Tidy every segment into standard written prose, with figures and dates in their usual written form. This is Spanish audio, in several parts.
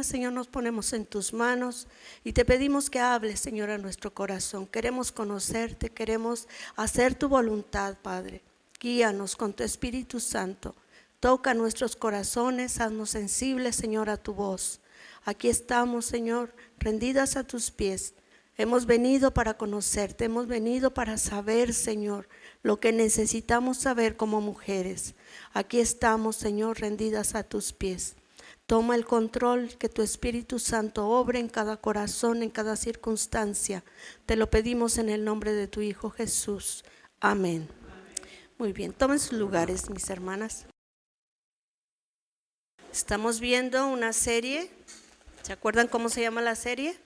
Señor, nos ponemos en tus manos y te pedimos que hables, Señor, a nuestro corazón. Queremos conocerte, queremos hacer tu voluntad, Padre. Guíanos con tu Espíritu Santo. Toca nuestros corazones, haznos sensibles, Señor, a tu voz. Aquí estamos, Señor, rendidas a tus pies. Hemos venido para conocerte, hemos venido para saber, Señor, lo que necesitamos saber como mujeres. Aquí estamos, Señor, rendidas a tus pies. Toma el control, que tu Espíritu Santo obre en cada corazón, en cada circunstancia. Te lo pedimos en el nombre de tu Hijo Jesús. Amén. Muy bien, tomen sus lugares, mis hermanas. Estamos viendo una serie. ¿Se acuerdan cómo se llama la serie?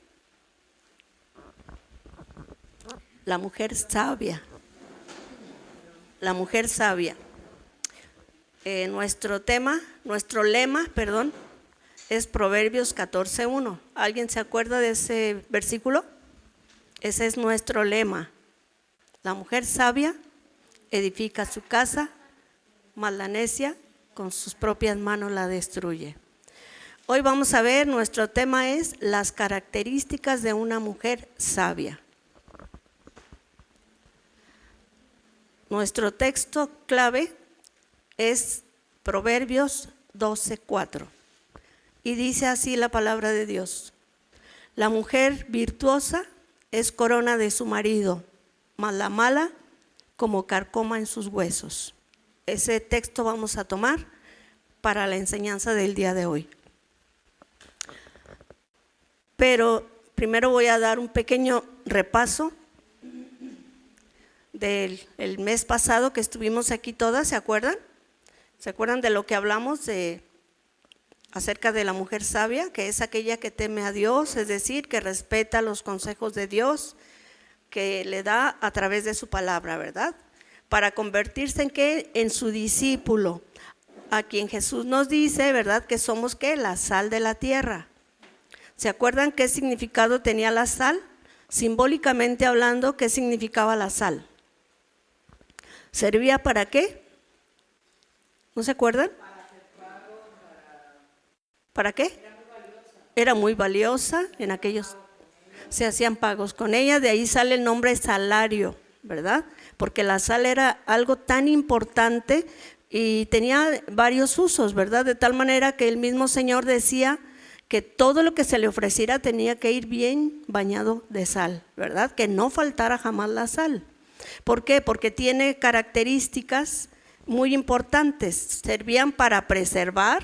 La mujer sabia. La mujer sabia. Nuestro lema, es Proverbios 14:1. ¿Alguien se acuerda de ese versículo? Ese es nuestro lema. La mujer sabia edifica su casa, mas la necia con sus propias manos la destruye. Hoy vamos a ver, nuestro tema es las características de una mujer sabia. Nuestro texto clave es Proverbios 12:4 y dice así la palabra de Dios: la mujer virtuosa es corona de su marido, mas la mala como carcoma en sus huesos. Ese texto vamos a tomar para la enseñanza del día de hoy. Pero primero voy a dar un pequeño repaso del mes pasado que estuvimos aquí todas, ¿se acuerdan? ¿Se acuerdan de lo que hablamos acerca de la mujer sabia? Que es aquella que teme a Dios, es decir, que respeta los consejos de Dios, que le da a través de su palabra, ¿verdad? Para convertirse en ¿qué? En su discípulo, a quien Jesús nos dice, ¿verdad? Que somos ¿qué? La sal de la tierra. ¿Se acuerdan qué significado tenía la sal? Simbólicamente hablando, ¿qué significaba la sal? ¿Servía para qué? ¿No se acuerdan? ¿Para qué? Era muy valiosa en aquellos. Se hacían pagos con ella, de ahí sale el nombre salario, ¿verdad? Porque la sal era algo tan importante y tenía varios usos, ¿verdad? De tal manera que el mismo Señor decía que todo lo que se le ofreciera tenía que ir bien bañado de sal, ¿verdad? Que no faltara jamás la sal. ¿Por qué? Porque tiene características muy importantes. Servían para preservar,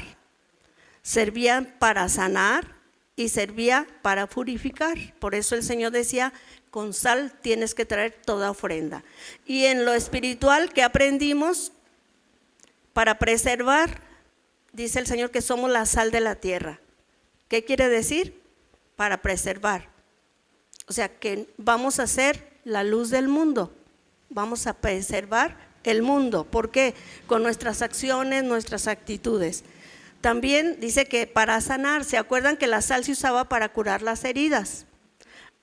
servían para sanar y servía para purificar. Por eso el Señor decía, con sal tienes que traer toda ofrenda. Y en lo espiritual, ¿qué aprendimos? Para preservar, dice el Señor que somos la sal de la tierra. ¿Qué quiere decir? Para preservar. O sea que vamos a ser la luz del mundo. Vamos a preservar el mundo. ¿Por qué? Con nuestras acciones, nuestras actitudes. También dice que para sanar, ¿se acuerdan que la sal se usaba para curar las heridas?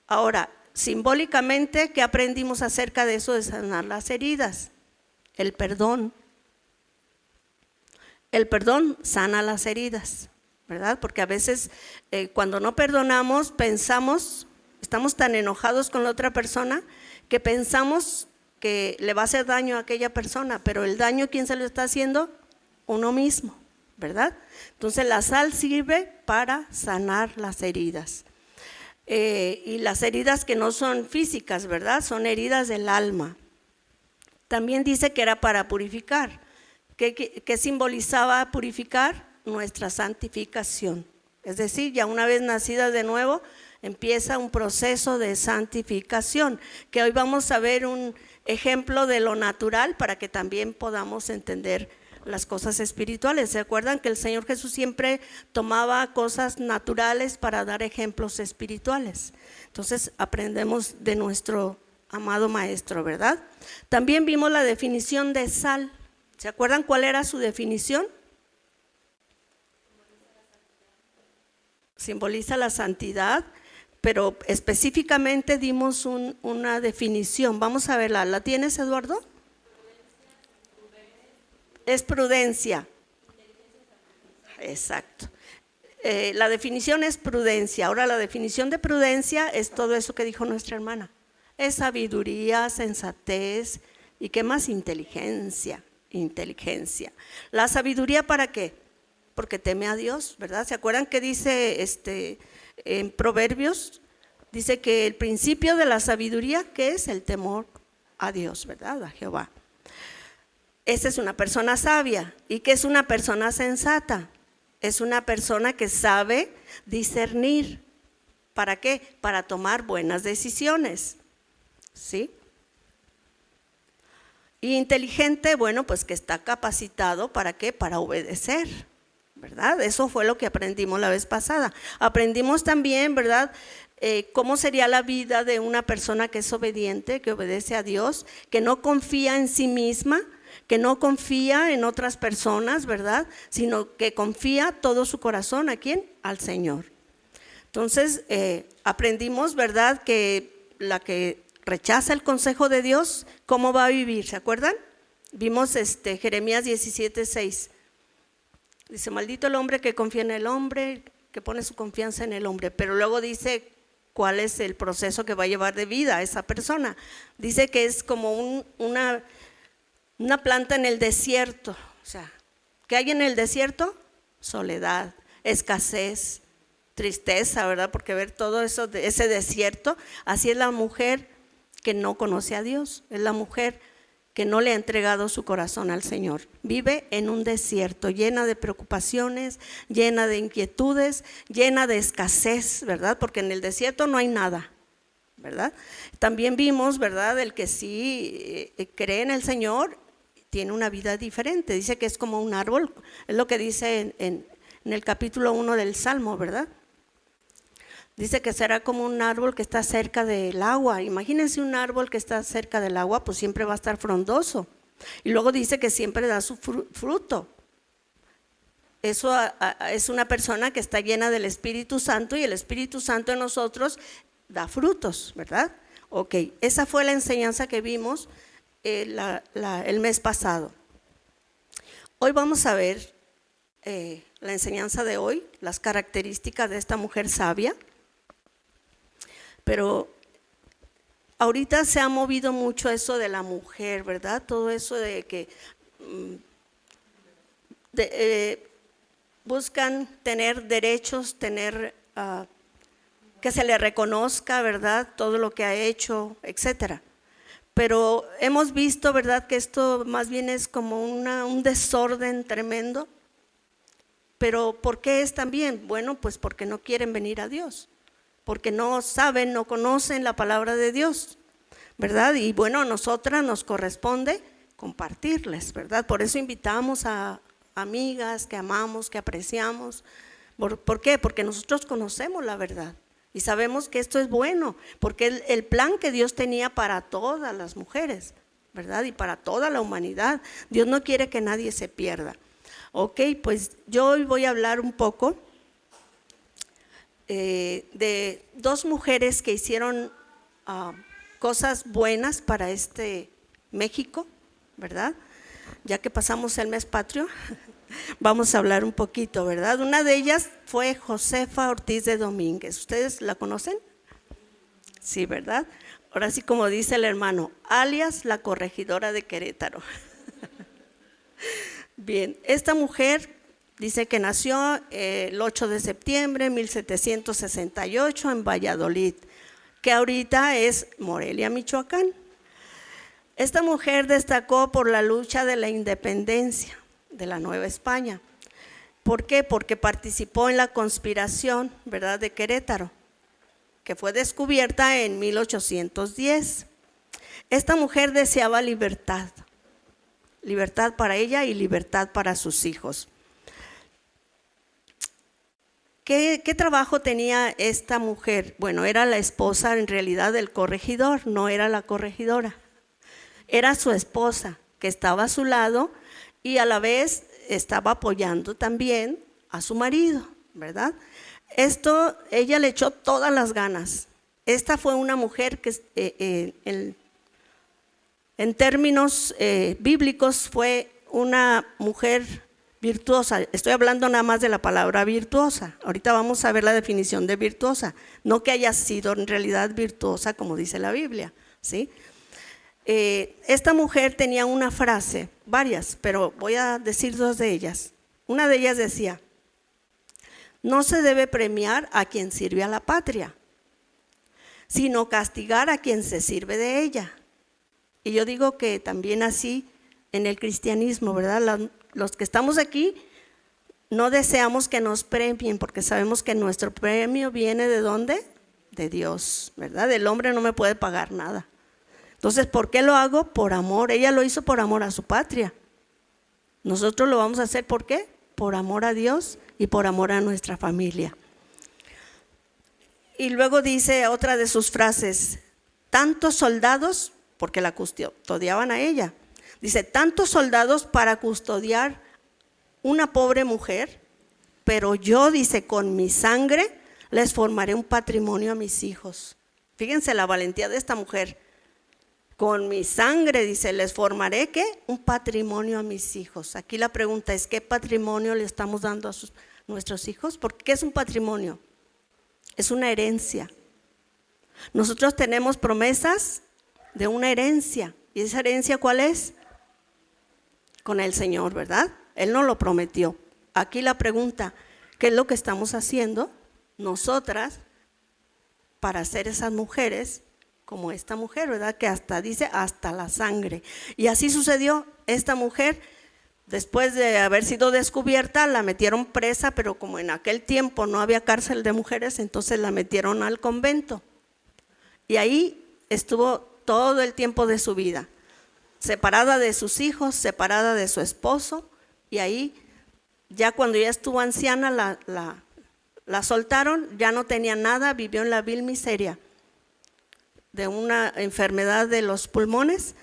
Ahora, simbólicamente, ¿qué aprendimos acerca de eso de sanar las heridas? El perdón. El perdón sana las heridas, ¿verdad? Porque a veces cuando no perdonamos, estamos tan enojados con la otra persona que pensamos que le va a hacer daño a aquella persona, pero el daño, ¿quién se lo está haciendo? Uno mismo, ¿verdad? Entonces la sal sirve para sanar las heridas. Y las heridas que no son físicas, ¿verdad? Son heridas del alma. También dice que era para purificar. ¿Qué simbolizaba purificar? Nuestra santificación. Es decir, ya una vez nacidas de nuevo, empieza un proceso de santificación, que hoy vamos a ver un ejemplo de lo natural para que también podamos entender las cosas espirituales. ¿Se acuerdan que el Señor Jesús siempre tomaba cosas naturales para dar ejemplos espirituales? Entonces aprendemos de nuestro amado Maestro, ¿verdad? También vimos la definición de sal. ¿Se acuerdan cuál era su definición? Simboliza la santidad, pero específicamente dimos una definición. Vamos a verla. ¿La tienes, Eduardo? Es prudencia. Exacto. la definición es prudencia. Ahora la definición de prudencia es todo eso que dijo nuestra hermana. Es sabiduría, sensatez y ¿qué más? Inteligencia. ¿La sabiduría para qué? Porque teme a Dios, ¿verdad? ¿Se acuerdan que dice en Proverbios? Dice que el principio de la sabiduría, ¿qué es? El temor a Dios, ¿verdad? A Jehová. Esa es una persona sabia. ¿Y qué es una persona sensata? Es una persona que sabe discernir. ¿Para qué? Para tomar buenas decisiones, ¿sí? Y inteligente, bueno, pues que está capacitado, ¿para qué? Para obedecer, ¿verdad? Eso fue lo que aprendimos la vez pasada. Aprendimos también, ¿verdad? Cómo sería la vida de una persona que es obediente, que obedece a Dios, que no confía en sí misma, que no confía en otras personas, ¿verdad? Sino que confía todo su corazón, ¿a quién? Al Señor. Entonces, aprendimos, ¿verdad? Que la que rechaza el consejo de Dios, ¿cómo va a vivir? ¿Se acuerdan? Vimos Jeremías 17:6. Dice, maldito el hombre que confía en el hombre, que pone su confianza en el hombre. Pero luego dice cuál es el proceso que va a llevar de vida a esa persona. Dice que es como una planta en el desierto. O sea, ¿qué hay en el desierto? Soledad, escasez, tristeza, ¿verdad? Porque ver todo eso, ese desierto, así es la mujer que no conoce a Dios, es la mujer que no le ha entregado su corazón al Señor. Vive en un desierto, llena de preocupaciones, llena de inquietudes, llena de escasez, ¿verdad? Porque en el desierto no hay nada, ¿verdad? También vimos, ¿verdad? El que sí cree en el Señor tiene una vida diferente. Dice que es como un árbol, es lo que dice en el capítulo 1 del Salmo, ¿verdad? Dice que será como un árbol que está cerca del agua. Imagínense un árbol que está cerca del agua, pues siempre va a estar frondoso. Y luego dice que siempre da su fruto. Eso es una persona que está llena del Espíritu Santo, y el Espíritu Santo en nosotros da frutos, ¿verdad? Ok, esa fue la enseñanza que vimos el mes pasado. Hoy vamos a ver la enseñanza de hoy, las características de esta mujer sabia. Pero ahorita se ha movido mucho eso de la mujer, ¿verdad? Todo eso de que buscan tener derechos, tener que se le reconozca, ¿verdad? Todo lo que ha hecho, etcétera. Pero hemos visto, ¿verdad?, que esto más bien es como un desorden tremendo. Pero ¿por qué es también? Bueno, pues porque no quieren venir a Dios, porque no saben, no conocen la palabra de Dios, ¿verdad? Y bueno, a nosotras nos corresponde compartirles, ¿verdad? Por eso invitamos a amigas que amamos, que apreciamos. ¿Por qué? Porque nosotros conocemos la verdad y sabemos que esto es bueno, porque el plan que Dios tenía para todas las mujeres, ¿verdad? Y para toda la humanidad. Dios no quiere que nadie se pierda. Ok, pues yo hoy voy a hablar un poco de dos mujeres que hicieron cosas buenas para México, ¿verdad? Ya que pasamos el mes patrio, vamos a hablar un poquito, ¿verdad? Una de ellas fue Josefa Ortiz de Domínguez. ¿Ustedes la conocen? Sí, ¿verdad? Ahora sí, como dice el hermano, alias la corregidora de Querétaro. Bien, esta mujer dice que nació el 8 de septiembre de 1768 en Valladolid, que ahorita es Morelia, Michoacán. Esta mujer destacó por la lucha de la independencia de la Nueva España. ¿Por qué? Porque participó en la conspiración, ¿verdad?, de Querétaro, que fue descubierta en 1810. Esta mujer deseaba libertad para ella y libertad para sus hijos. ¿Qué trabajo tenía esta mujer? Bueno, era la esposa en realidad del corregidor, no era la corregidora. Era su esposa que estaba a su lado y a la vez estaba apoyando también a su marido, ¿verdad? Esto, ella le echó todas las ganas. Esta fue una mujer que en términos bíblicos fue una mujer virtuosa. Estoy hablando nada más de la palabra virtuosa. Ahorita vamos a ver la definición de virtuosa. No que haya sido en realidad virtuosa como dice la Biblia, ¿sí? Esta mujer tenía una frase, varias, pero voy a decir dos de ellas. Una de ellas decía: no se debe premiar a quien sirve a la patria, sino castigar a quien se sirve de ella. Y yo digo que también así en el cristianismo, ¿verdad? Los que estamos aquí no deseamos que nos premien, porque sabemos que nuestro premio viene ¿de dónde? De Dios, ¿verdad? El hombre no me puede pagar nada. Entonces, ¿por qué lo hago? Por amor. Ella lo hizo por amor a su patria. Nosotros lo vamos a hacer ¿por qué? Por amor a Dios y por amor a nuestra familia. Y luego dice otra de sus frases: tantos soldados, porque la custodiaban a ella, dice: tantos soldados para custodiar una pobre mujer, pero yo, dice, con mi sangre les formaré un patrimonio a mis hijos. Fíjense la valentía de esta mujer. Con mi sangre, dice, les formaré ¿qué? Un patrimonio a mis hijos. Aquí la pregunta es: ¿qué patrimonio le estamos dando a nuestros hijos? Porque ¿qué es un patrimonio? Es una herencia. Nosotros tenemos promesas de una herencia. ¿Y esa herencia cuál es? Con el Señor, ¿verdad? Él nos lo prometió. Aquí la pregunta: ¿qué es lo que estamos haciendo nosotras para ser esas mujeres como esta mujer, ¿verdad? Que hasta dice hasta la sangre. Y así sucedió. Esta mujer, después de haber sido descubierta, la metieron presa, pero como en aquel tiempo no había cárcel de mujeres, entonces la metieron al convento. Y ahí estuvo todo el tiempo de su vida, separada de sus hijos, separada de su esposo, y ahí ya cuando ya estuvo anciana la soltaron, ya no tenía nada, vivió en la vil miseria de una enfermedad de los pulmones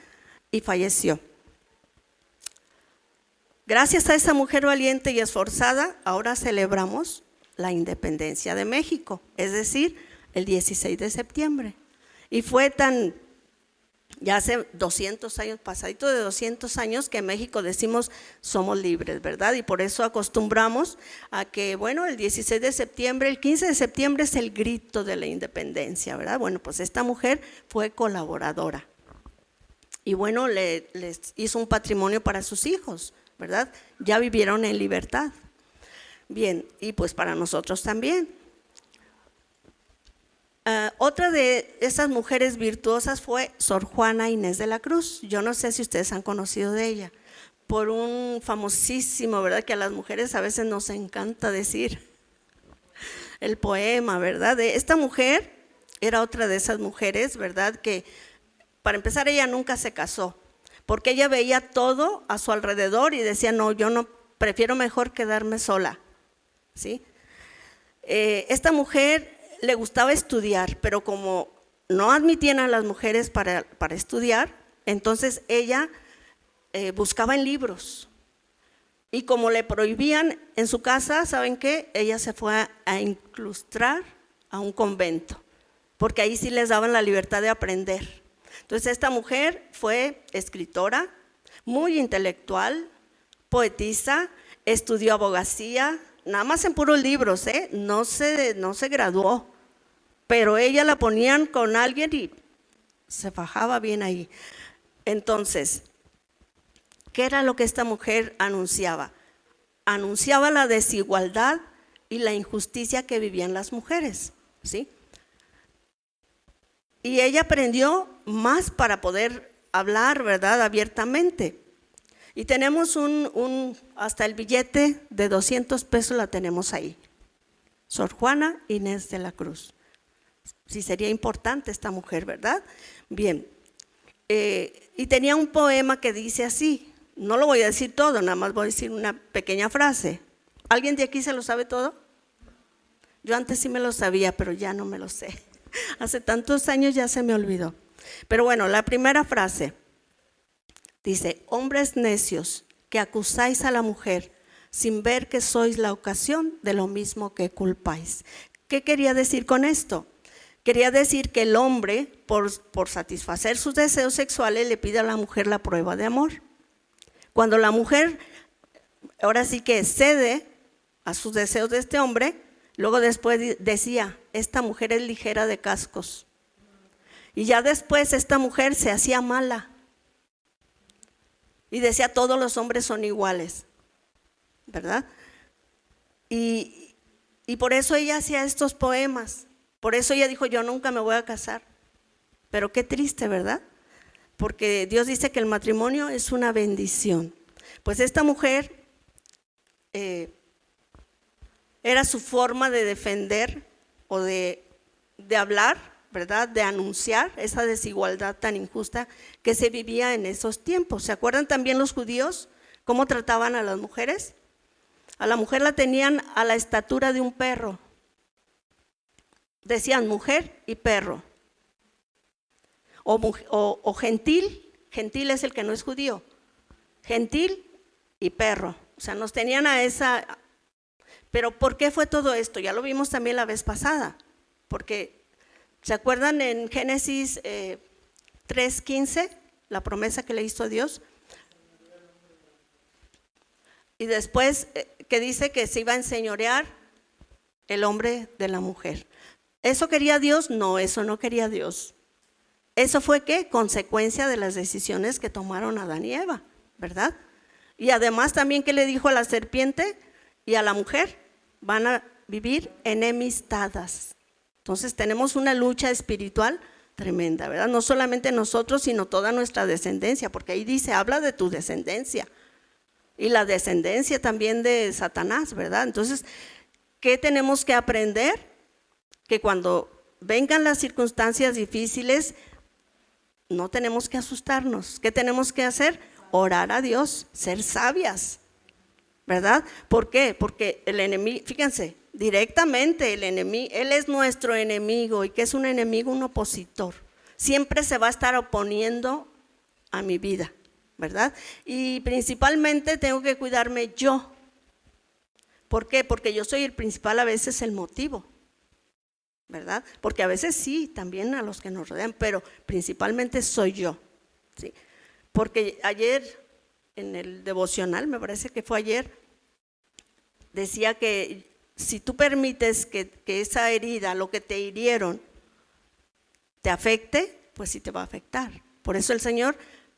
y falleció. Gracias a esa mujer valiente y esforzada, ahora celebramos la independencia de México, es decir, el 16 de septiembre. Y fue ya hace 200 años, pasadito de 200 años, que en México decimos somos libres, ¿verdad? Y por eso acostumbramos a que, bueno, el 16 de septiembre, el 15 de septiembre es el grito de la independencia, ¿verdad? Bueno, pues esta mujer fue colaboradora. Y bueno, les hizo un patrimonio para sus hijos, ¿verdad? Ya vivieron en libertad. Bien, y pues para nosotros también. Otra de esas mujeres virtuosas fue Sor Juana Inés de la Cruz. Yo no sé si ustedes han conocido de ella, por un famosísimo, ¿verdad? Que a las mujeres a veces nos encanta decir el poema, ¿verdad? Esta mujer era otra de esas mujeres, ¿verdad? Que para empezar ella nunca se casó, porque ella veía todo a su alrededor y decía: no, yo no, prefiero mejor quedarme sola, ¿sí? Esta mujer le gustaba estudiar, pero como no admitían a las mujeres para estudiar, entonces ella buscaba en libros. Y como le prohibían en su casa, ¿saben qué? Ella se fue a incrustar a un convento, porque ahí sí les daban la libertad de aprender. Entonces esta mujer fue escritora, muy intelectual, poetisa, estudió abogacía, nada más en puros libros, no se graduó, pero ella la ponían con alguien y se fajaba bien ahí. Entonces, ¿qué era lo que esta mujer anunciaba? Anunciaba la desigualdad y la injusticia que vivían las mujeres, ¿sí? Y ella aprendió más para poder hablar, ¿verdad?, abiertamente. Y tenemos hasta el billete de 200 pesos la tenemos ahí. Sor Juana Inés de la Cruz. Sí, sería importante esta mujer, ¿verdad? Bien. Y tenía un poema que dice así. No lo voy a decir todo, nada más voy a decir una pequeña frase. ¿Alguien de aquí se lo sabe todo? Yo antes sí me lo sabía, pero ya no me lo sé. Hace tantos años ya se me olvidó. Pero bueno, la primera frase dice: hombres necios que acusáis a la mujer sin ver que sois la ocasión de lo mismo que culpáis. ¿Qué quería decir con esto? Quería decir que el hombre, por satisfacer sus deseos sexuales, le pide a la mujer la prueba de amor. Cuando la mujer ahora sí que cede a sus deseos de este hombre. Luego después decía, esta mujer es ligera de cascos. Y ya después esta mujer se hacía mala. Y decía, todos los hombres son iguales, ¿verdad? Y por eso ella hacía estos poemas. Por eso ella dijo, yo nunca me voy a casar. Pero qué triste, ¿verdad? Porque Dios dice que el matrimonio es una bendición. Pues esta mujer era su forma de defender o de hablar, ¿verdad? De anunciar esa desigualdad tan injusta que se vivía en esos tiempos. ¿Se acuerdan también los judíos cómo trataban a las mujeres? A la mujer la tenían a la estatura de un perro. Decían mujer y perro. O gentil, gentil es el que no es judío. Gentil y perro. O sea, nos tenían a esa. Pero ¿por qué fue todo esto? Ya lo vimos también la vez pasada. Porque, ¿se acuerdan en Génesis 3:15? La promesa que le hizo Dios. Y después que dice que se iba a enseñorear el hombre de la mujer. ¿Eso quería Dios? No, eso no quería Dios. Eso fue ¿qué? Consecuencia de las decisiones que tomaron Adán y Eva, ¿verdad? Y además también que le dijo a la serpiente y a la mujer, van a vivir enemistadas. Entonces tenemos una lucha espiritual tremenda, ¿verdad? No solamente nosotros, sino toda nuestra descendencia, porque ahí dice, habla de tu descendencia y la descendencia también de Satanás, ¿verdad? Entonces, ¿qué tenemos que aprender? Que cuando vengan las circunstancias difíciles, no tenemos que asustarnos. ¿Qué tenemos que hacer? Orar a Dios, ser sabias, ¿verdad? ¿Por qué? Porque el enemigo, fíjense, directamente el enemigo, él es nuestro enemigo. ¿Y qué es un enemigo? Un opositor. Siempre se va a estar oponiendo a mi vida, ¿verdad? Y principalmente tengo que cuidarme yo. ¿Por qué? Porque yo soy el principal, a veces el motivo, ¿verdad? Porque a veces sí, también a los que nos rodean, pero principalmente soy yo, ¿sí? Porque ayer en el devocional, me parece que fue ayer, decía que si tú permites que esa herida, lo que te hirieron, te afecte, pues sí te va a afectar. Por eso el Señor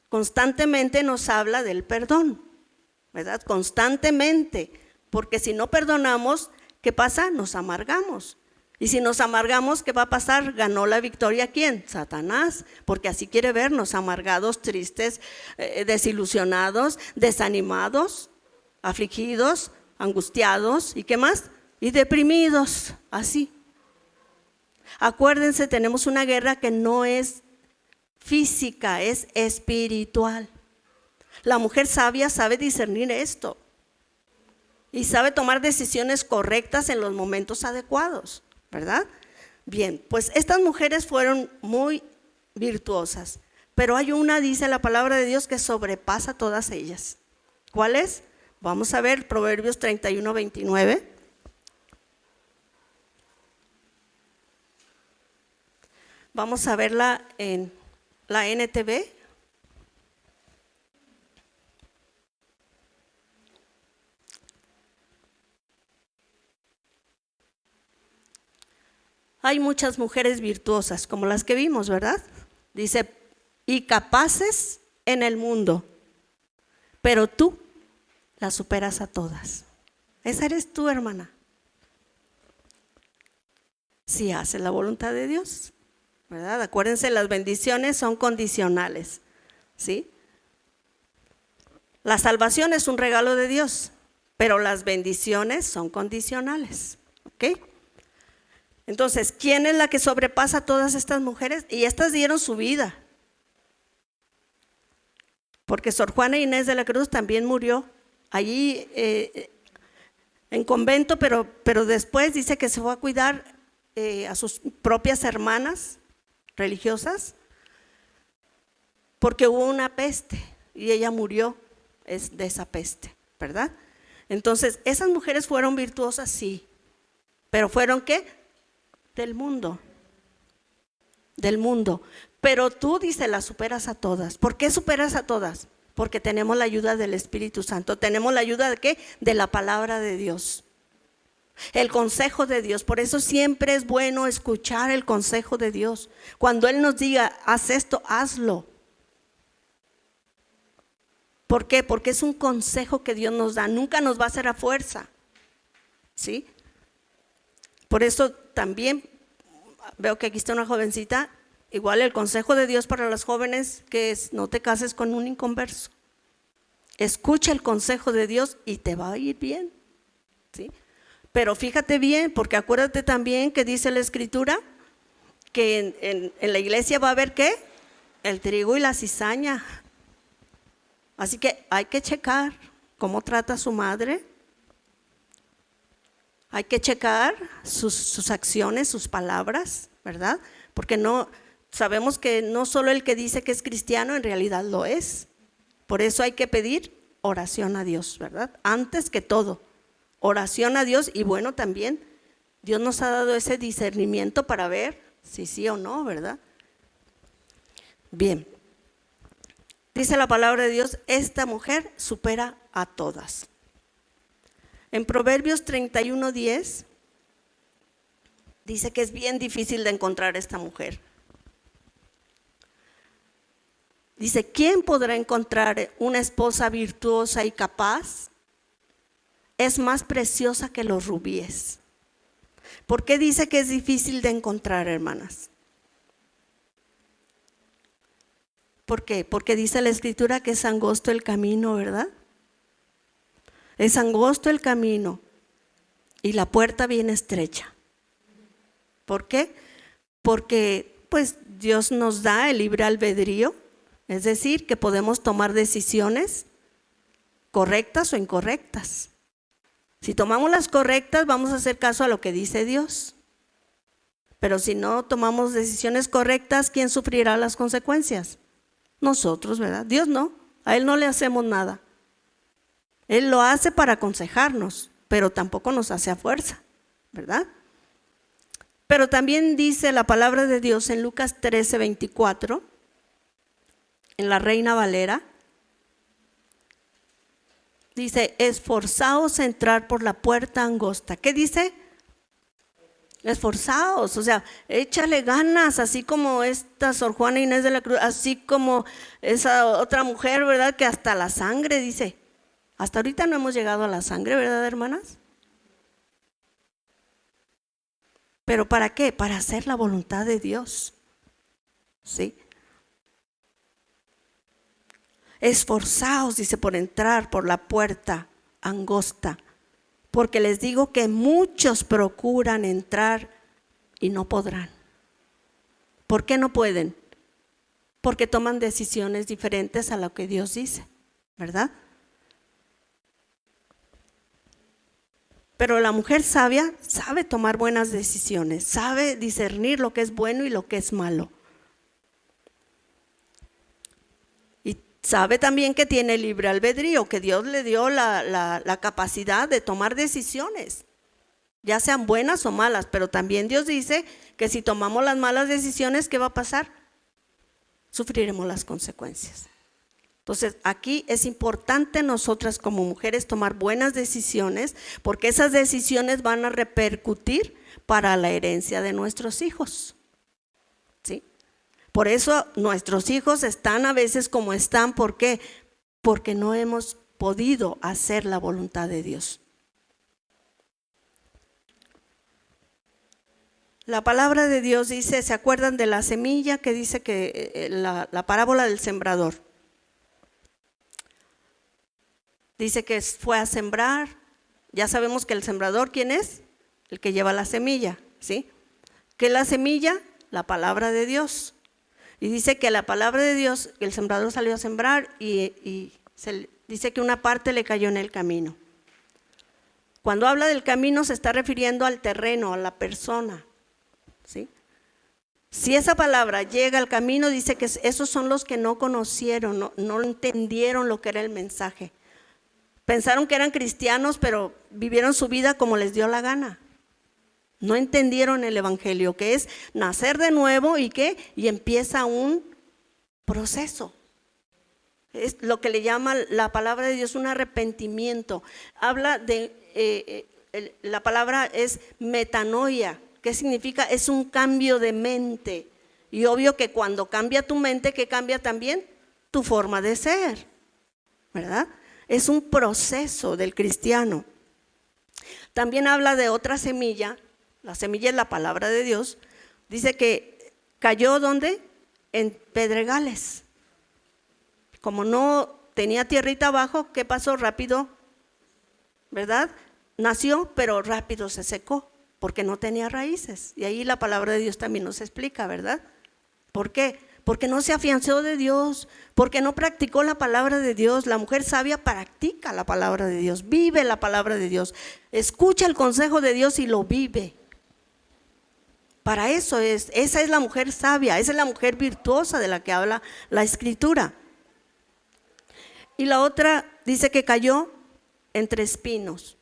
constantemente nos habla del perdón, ¿verdad? Constantemente, porque si no perdonamos, ¿qué pasa? Nos amargamos. Y si nos amargamos, ¿qué va a pasar? ¿Ganó la victoria quién? Satanás, porque así quiere vernos, amargados, tristes, desilusionados, desanimados, afligidos, angustiados, ¿y qué más? Y deprimidos, así. Acuérdense, tenemos una guerra que no es física, es espiritual. La mujer sabia sabe discernir esto y sabe tomar decisiones correctas en los momentos adecuados, ¿verdad? Bien, pues estas mujeres fueron muy virtuosas, pero hay una, dice la palabra de Dios, que sobrepasa a todas ellas. ¿Cuál es? Vamos a ver Proverbios 31:29. Vamos a verla en la NTV. Hay muchas mujeres virtuosas, como las que vimos, ¿verdad? Dice, y capaces en el mundo, pero tú las superas a todas. Esa eres tú, hermana. Si haces la voluntad de Dios, ¿verdad? Acuérdense, las bendiciones son condicionales, ¿sí? La salvación es un regalo de Dios, pero las bendiciones son condicionales, ¿ok? Entonces, ¿quién es la que sobrepasa a todas estas mujeres? Y estas dieron su vida, porque Sor Juana Inés de la Cruz también murió allí en convento, pero después dice que se fue a cuidar a sus propias hermanas religiosas, porque hubo una peste y ella murió de esa peste, ¿verdad? Entonces, esas mujeres fueron virtuosas, sí, pero ¿fueron qué? Del mundo, pero tú, dice, las superas a todas. ¿Por qué superas a todas? porque tenemos la ayuda del Espíritu Santo. ¿Tenemos la ayuda de qué? De la palabra de Dios. El consejo de Dios. Por eso siempre es bueno escuchar el consejo de Dios. Cuando Él nos diga, haz esto, hazlo. ¿Por qué? Porque es un consejo que Dios nos da. Nunca nos va a hacer a fuerza. ¿Sí? Por eso también veo que aquí está una jovencita. Igual el consejo de Dios para las jóvenes que es: no te cases con un inconverso. Escucha el consejo de Dios y te va a ir bien. ¿Sí? Pero fíjate bien, porque acuérdate también que dice la Escritura que en la iglesia va a haber ¿qué? El trigo y la cizaña. Así que hay que checar cómo trata a su madre. Hay que checar sus acciones, sus palabras, ¿verdad? Porque no sabemos que no solo el que dice que es cristiano en realidad lo es. Por eso hay que pedir oración a Dios, ¿verdad? Antes que todo, oración a Dios. Y bueno, también Dios nos ha dado ese discernimiento para ver si sí o no, ¿verdad? Bien, dice la palabra de Dios, esta mujer supera a todas. En Proverbios 31:10 dice que es bien difícil de encontrar esta mujer. Dice, ¿quién podrá encontrar una esposa virtuosa y capaz? Es más preciosa que los rubíes. ¿Por qué dice que es difícil de encontrar, hermanas? ¿Por qué? Porque dice la Escritura que es angosto el camino, ¿verdad? Es angosto el camino y la puerta bien estrecha. ¿Por qué? Porque pues Dios nos da el libre albedrío, es decir, que podemos tomar decisiones correctas o incorrectas. Si tomamos las correctas, vamos a hacer caso a lo que dice Dios. Pero si no tomamos decisiones correctas, ¿quién sufrirá las consecuencias? Nosotros, ¿verdad? Dios no, a Él no le hacemos nada. Él lo hace para aconsejarnos, pero tampoco nos hace a fuerza, ¿verdad? Pero también dice la palabra de Dios en Lucas 13:24, en la Reina Valera, dice, esforzaos a entrar por la puerta angosta. ¿Qué dice? Esforzaos, o sea, échale ganas, así como esta Sor Juana Inés de la Cruz, así como esa otra mujer, ¿verdad? Que hasta la sangre dice. Hasta ahorita no hemos llegado a la sangre, ¿verdad, hermanas? ¿Pero para qué? Para hacer la voluntad de Dios. ¿Sí? Esforzaos, dice, por entrar por la puerta angosta, porque les digo que muchos procuran entrar y no podrán. ¿Por qué no pueden? Porque toman decisiones diferentes a lo que Dios dice, ¿verdad? Pero la mujer sabia sabe tomar buenas decisiones, sabe discernir lo que es bueno y lo que es malo. Y sabe también que tiene libre albedrío, que Dios le dio la capacidad de tomar decisiones, ya sean buenas o malas. Pero también Dios dice que si tomamos las malas decisiones, ¿qué va a pasar? Sufriremos las consecuencias. Entonces, aquí es importante nosotras como mujeres tomar buenas decisiones, porque esas decisiones van a repercutir para la herencia de nuestros hijos. ¿Sí? Por eso nuestros hijos están a veces como están. ¿Por qué? Porque no hemos podido hacer la voluntad de Dios. La palabra de Dios dice, ¿se acuerdan de la semilla que dice que la parábola del sembrador? Dice que fue a sembrar. Ya sabemos que el sembrador, ¿quién es? El que lleva la semilla, ¿sí? ¿Qué es la semilla? La palabra de Dios. Y dice que la palabra de Dios, el sembrador salió a sembrar y dice que una parte le cayó en el camino. Cuando habla del camino se está refiriendo al terreno, a la persona, ¿sí? Si esa palabra llega al camino, dice que esos son los que no conocieron, no entendieron lo que era el mensaje. Pensaron que eran cristianos, pero vivieron su vida como les dio la gana. No entendieron el evangelio, que es nacer de nuevo y empieza un proceso. Es lo que le llama la palabra de Dios un arrepentimiento. Habla de, la palabra es metanoia. ¿Qué significa? Es un cambio de mente. Y obvio que cuando cambia tu mente, ¿qué cambia también? Tu forma de ser, ¿verdad? Es un proceso del cristiano. También habla de otra semilla. La semilla es la palabra de Dios. Dice que cayó ¿dónde? En pedregales. Como no tenía tierrita abajo, ¿qué pasó? Rápido, ¿verdad? Nació, pero rápido se secó, porque no tenía raíces. Y ahí la palabra de Dios también nos explica, ¿verdad? ¿Por qué? Porque no se afianzó de Dios, porque no practicó la palabra de Dios. La mujer sabia practica la palabra de Dios, vive la palabra de Dios, escucha el consejo de Dios y lo vive. Para eso esa es la mujer sabia, esa es la mujer virtuosa de la que habla la Escritura. Y la otra dice que cayó entre espinos.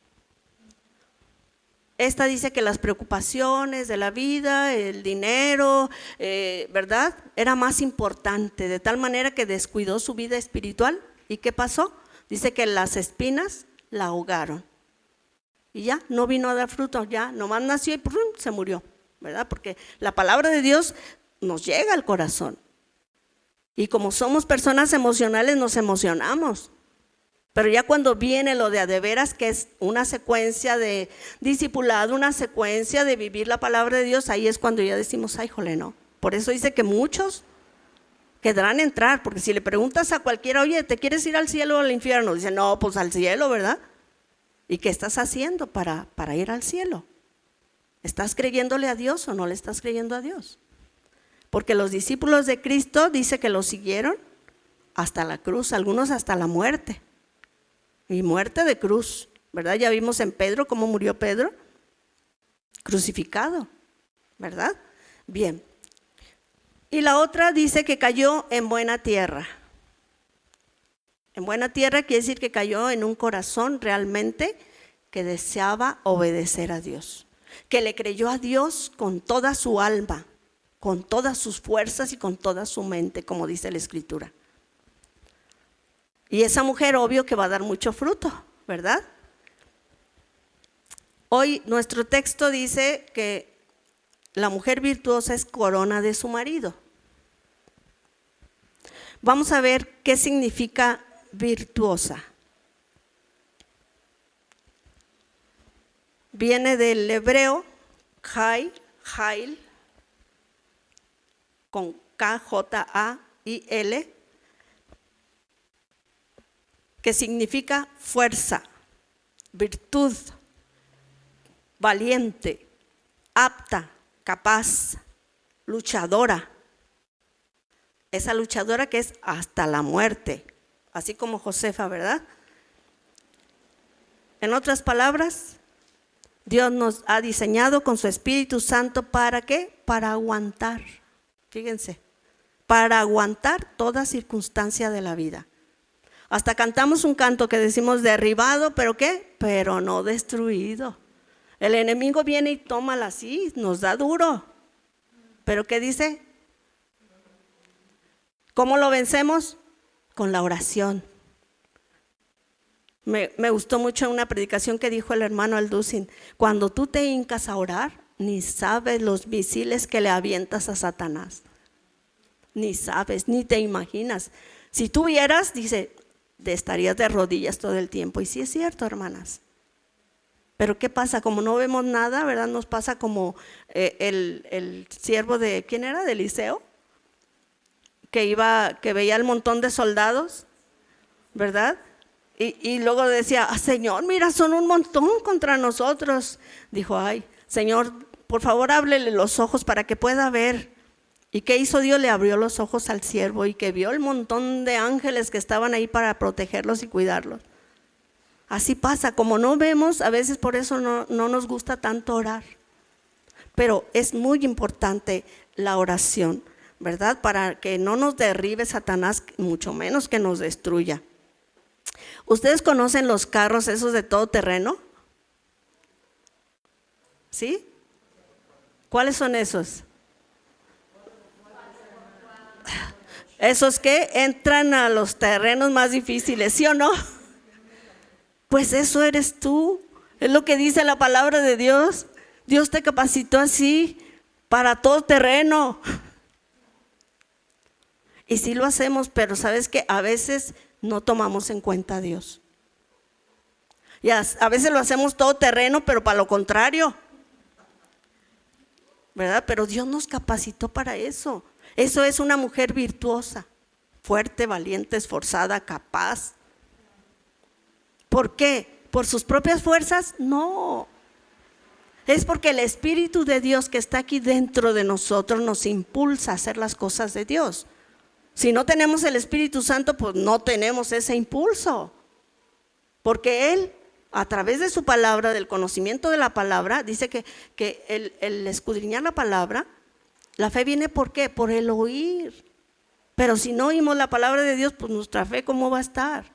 Esta dice que las preocupaciones de la vida, el dinero, ¿verdad? Era más importante, de tal manera que descuidó su vida espiritual. ¿Y qué pasó? Dice que las espinas la ahogaron. Y ya, no vino a dar fruto, ya, nomás nació y ¡prum!, se murió, ¿verdad? Porque la palabra de Dios nos llega al corazón. Y como somos personas emocionales, nos emocionamos. Pero ya cuando viene lo de veras, que es una secuencia de discipulado, una secuencia de vivir la palabra de Dios, ahí es cuando ya decimos, ay, jole, no. Por eso dice que muchos quedarán entrar, porque si le preguntas a cualquiera, oye, ¿te quieres ir al cielo o al infierno? Dice, no, pues al cielo, ¿verdad? ¿Y qué estás haciendo para ir al cielo? ¿Estás creyéndole a Dios o no le estás creyendo a Dios? Porque los discípulos de Cristo dice que lo siguieron hasta la cruz, algunos hasta la muerte. Y muerte de cruz, ¿verdad? Ya vimos en Pedro cómo murió Pedro, crucificado, ¿verdad? Bien. Y la otra dice que cayó en buena tierra. En buena tierra quiere decir que cayó en un corazón realmente que deseaba obedecer a Dios, que le creyó a Dios con toda su alma, con todas sus fuerzas y con toda su mente, como dice la Escritura. Y esa mujer obvio que va a dar mucho fruto, ¿verdad? Hoy nuestro texto dice que la mujer virtuosa es corona de su marido. Vamos a ver qué significa virtuosa. Viene del hebreo Jail, con K-J-A-I-L, que significa fuerza, virtud, valiente, apta, capaz, luchadora. Esa luchadora que es hasta la muerte, así como Josefa, ¿verdad? En otras palabras, Dios nos ha diseñado con su Espíritu Santo, ¿para qué? Para aguantar, fíjense, para aguantar toda circunstancia de la vida. Hasta cantamos un canto que decimos derribado, ¿pero qué? Pero no destruido. El enemigo viene y tómala así, nos da duro. ¿Pero qué dice? ¿Cómo lo vencemos? Con la oración. Me gustó mucho una predicación que dijo el hermano Alducin: cuando tú te hincas a orar, ni sabes los misiles que le avientas a Satanás. Ni sabes, ni te imaginas. Si tú vieras, dice, estarías de rodillas todo el tiempo. Y sí es cierto, hermanas. Pero ¿qué pasa? Como no vemos nada, ¿verdad? Nos pasa como el siervo de, ¿quién era? De Eliseo, que veía el montón de soldados, ¿verdad? Y luego decía, Señor, mira, son un montón contra nosotros. Dijo, ay, Señor, por favor, ábrele los ojos para que pueda ver. ¿Y qué hizo Dios? Le abrió los ojos al siervo y que vio el montón de ángeles que estaban ahí para protegerlos y cuidarlos. Así pasa, como no vemos, a veces por eso no nos gusta tanto orar. Pero es muy importante la oración, ¿verdad? Para que no nos derribe Satanás, mucho menos que nos destruya. ¿Ustedes conocen los carros esos de todo terreno? ¿Sí? ¿Cuáles son esos? Esos que entran a los terrenos más difíciles, ¿sí o no? Pues eso eres tú. Es lo que dice la palabra de Dios. Dios te capacitó así para todo terreno. Y sí lo hacemos, pero sabes que a veces no tomamos en cuenta a Dios. Y a veces lo hacemos todo terreno, pero para lo contrario, ¿verdad? Pero Dios nos capacitó para eso. Eso es una mujer virtuosa, fuerte, valiente, esforzada, capaz. ¿Por qué? ¿Por sus propias fuerzas? No. Es porque el Espíritu de Dios que está aquí dentro de nosotros nos impulsa a hacer las cosas de Dios. Si no tenemos el Espíritu Santo, pues no tenemos ese impulso. Porque Él, a través de su palabra, del conocimiento de la palabra, dice que el escudriñar la palabra, la fe viene ¿por qué? Por el oír. Pero si no oímos la palabra de Dios, pues nuestra fe ¿cómo va a estar?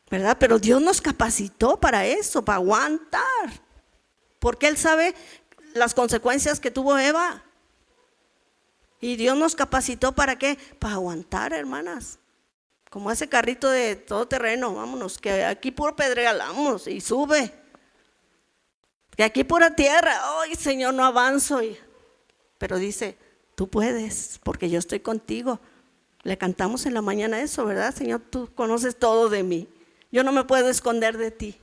¿Verdad? Pero Dios nos capacitó para eso, para aguantar. Porque Él sabe las consecuencias que tuvo Eva. Y Dios nos capacitó ¿para qué? Para aguantar, hermanas. Como ese carrito de todo terreno, vámonos, que aquí puro pedregalamos y sube. Que aquí pura tierra, ay Señor, no avanzo. Pero dice, tú puedes, porque yo estoy contigo. Le cantamos en la mañana eso, ¿verdad? Señor, tú conoces todo de mí. Yo no me puedo esconder de ti.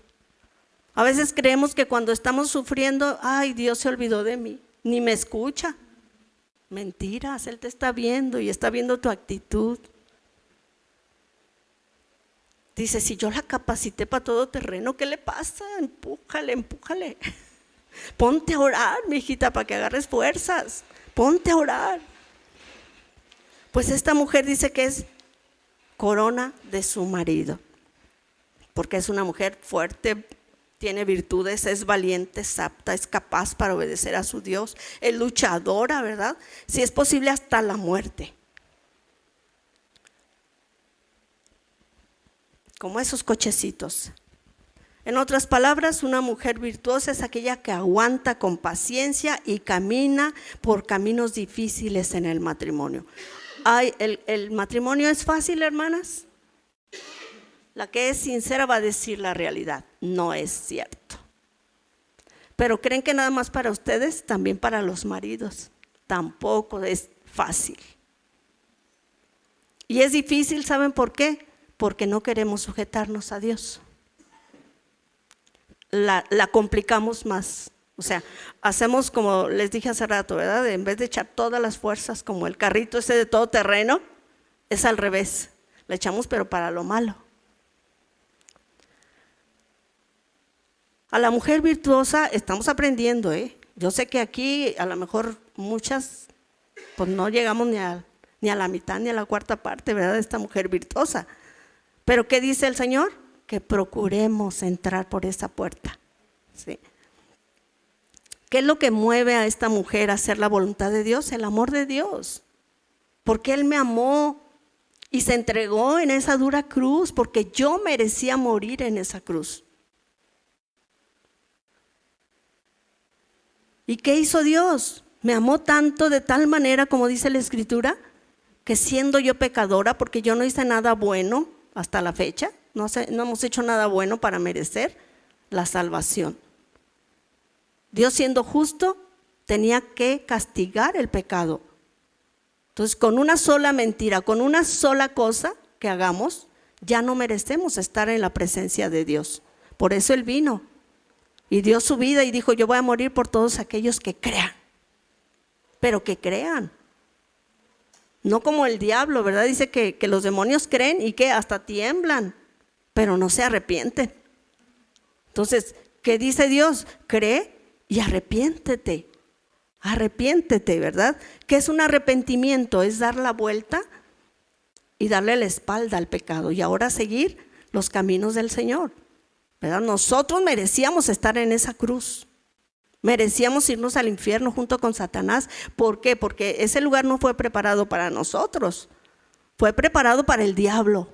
A veces creemos que cuando estamos sufriendo, ay, Dios se olvidó de mí, ni me escucha. Mentiras, Él te está viendo y está viendo tu actitud. Dice, si yo la capacité para todo terreno, ¿qué le pasa? Empújale, empújale. Ponte a orar, mi hijita, para que agarres fuerzas. Ponte a orar. Pues esta mujer dice que es corona de su marido. Porque es una mujer fuerte, tiene virtudes, es valiente, es apta, es capaz para obedecer a su Dios, es luchadora, ¿verdad? Si es posible hasta la muerte. Como esos cochecitos. En otras palabras, una mujer virtuosa es aquella que aguanta con paciencia y camina por caminos difíciles en el matrimonio. ¿El matrimonio es fácil, hermanas? La que es sincera va a decir la realidad, no es cierto. Pero ¿creen que nada más para ustedes? También para los maridos. Tampoco es fácil. Y es difícil, ¿saben por qué? Porque no queremos sujetarnos a Dios. La complicamos más. O sea, hacemos como les dije hace rato, ¿verdad? En vez de echar todas las fuerzas como el carrito ese de todo terreno, es al revés. Le echamos pero para lo malo. A la mujer virtuosa estamos aprendiendo, Yo sé que aquí a lo mejor muchas, pues no llegamos ni a la mitad ni a la cuarta parte, ¿verdad? De esta mujer virtuosa. Pero ¿qué dice el Señor? Que procuremos entrar por esa puerta. ¿Sí? ¿Qué es lo que mueve a esta mujer a hacer la voluntad de Dios? El amor de Dios. Porque Él me amó y se entregó en esa dura cruz, porque yo merecía morir en esa cruz. ¿Y qué hizo Dios? Me amó tanto, de tal manera, como dice la Escritura, que siendo yo pecadora, porque yo no hice nada bueno hasta la fecha, no hemos hecho nada bueno para merecer la salvación. Dios, siendo justo, tenía que castigar el pecado. Entonces, con una sola mentira, con una sola cosa que hagamos, ya no merecemos estar en la presencia de Dios. Por eso Él vino y dio su vida y dijo, yo voy a morir por todos aquellos que crean. Pero que crean. No como el diablo, ¿verdad? Dice que los demonios creen y que hasta tiemblan, pero no se arrepienten. Entonces, ¿qué dice Dios? Cree y arrepiéntete. Arrepiéntete, ¿verdad? ¿Qué es un arrepentimiento? Es dar la vuelta y darle la espalda al pecado y ahora seguir los caminos del Señor, ¿verdad? Nosotros merecíamos estar en esa cruz. Merecíamos irnos al infierno junto con Satanás. ¿Por qué? Porque ese lugar no fue preparado para nosotros. Fue preparado para el diablo.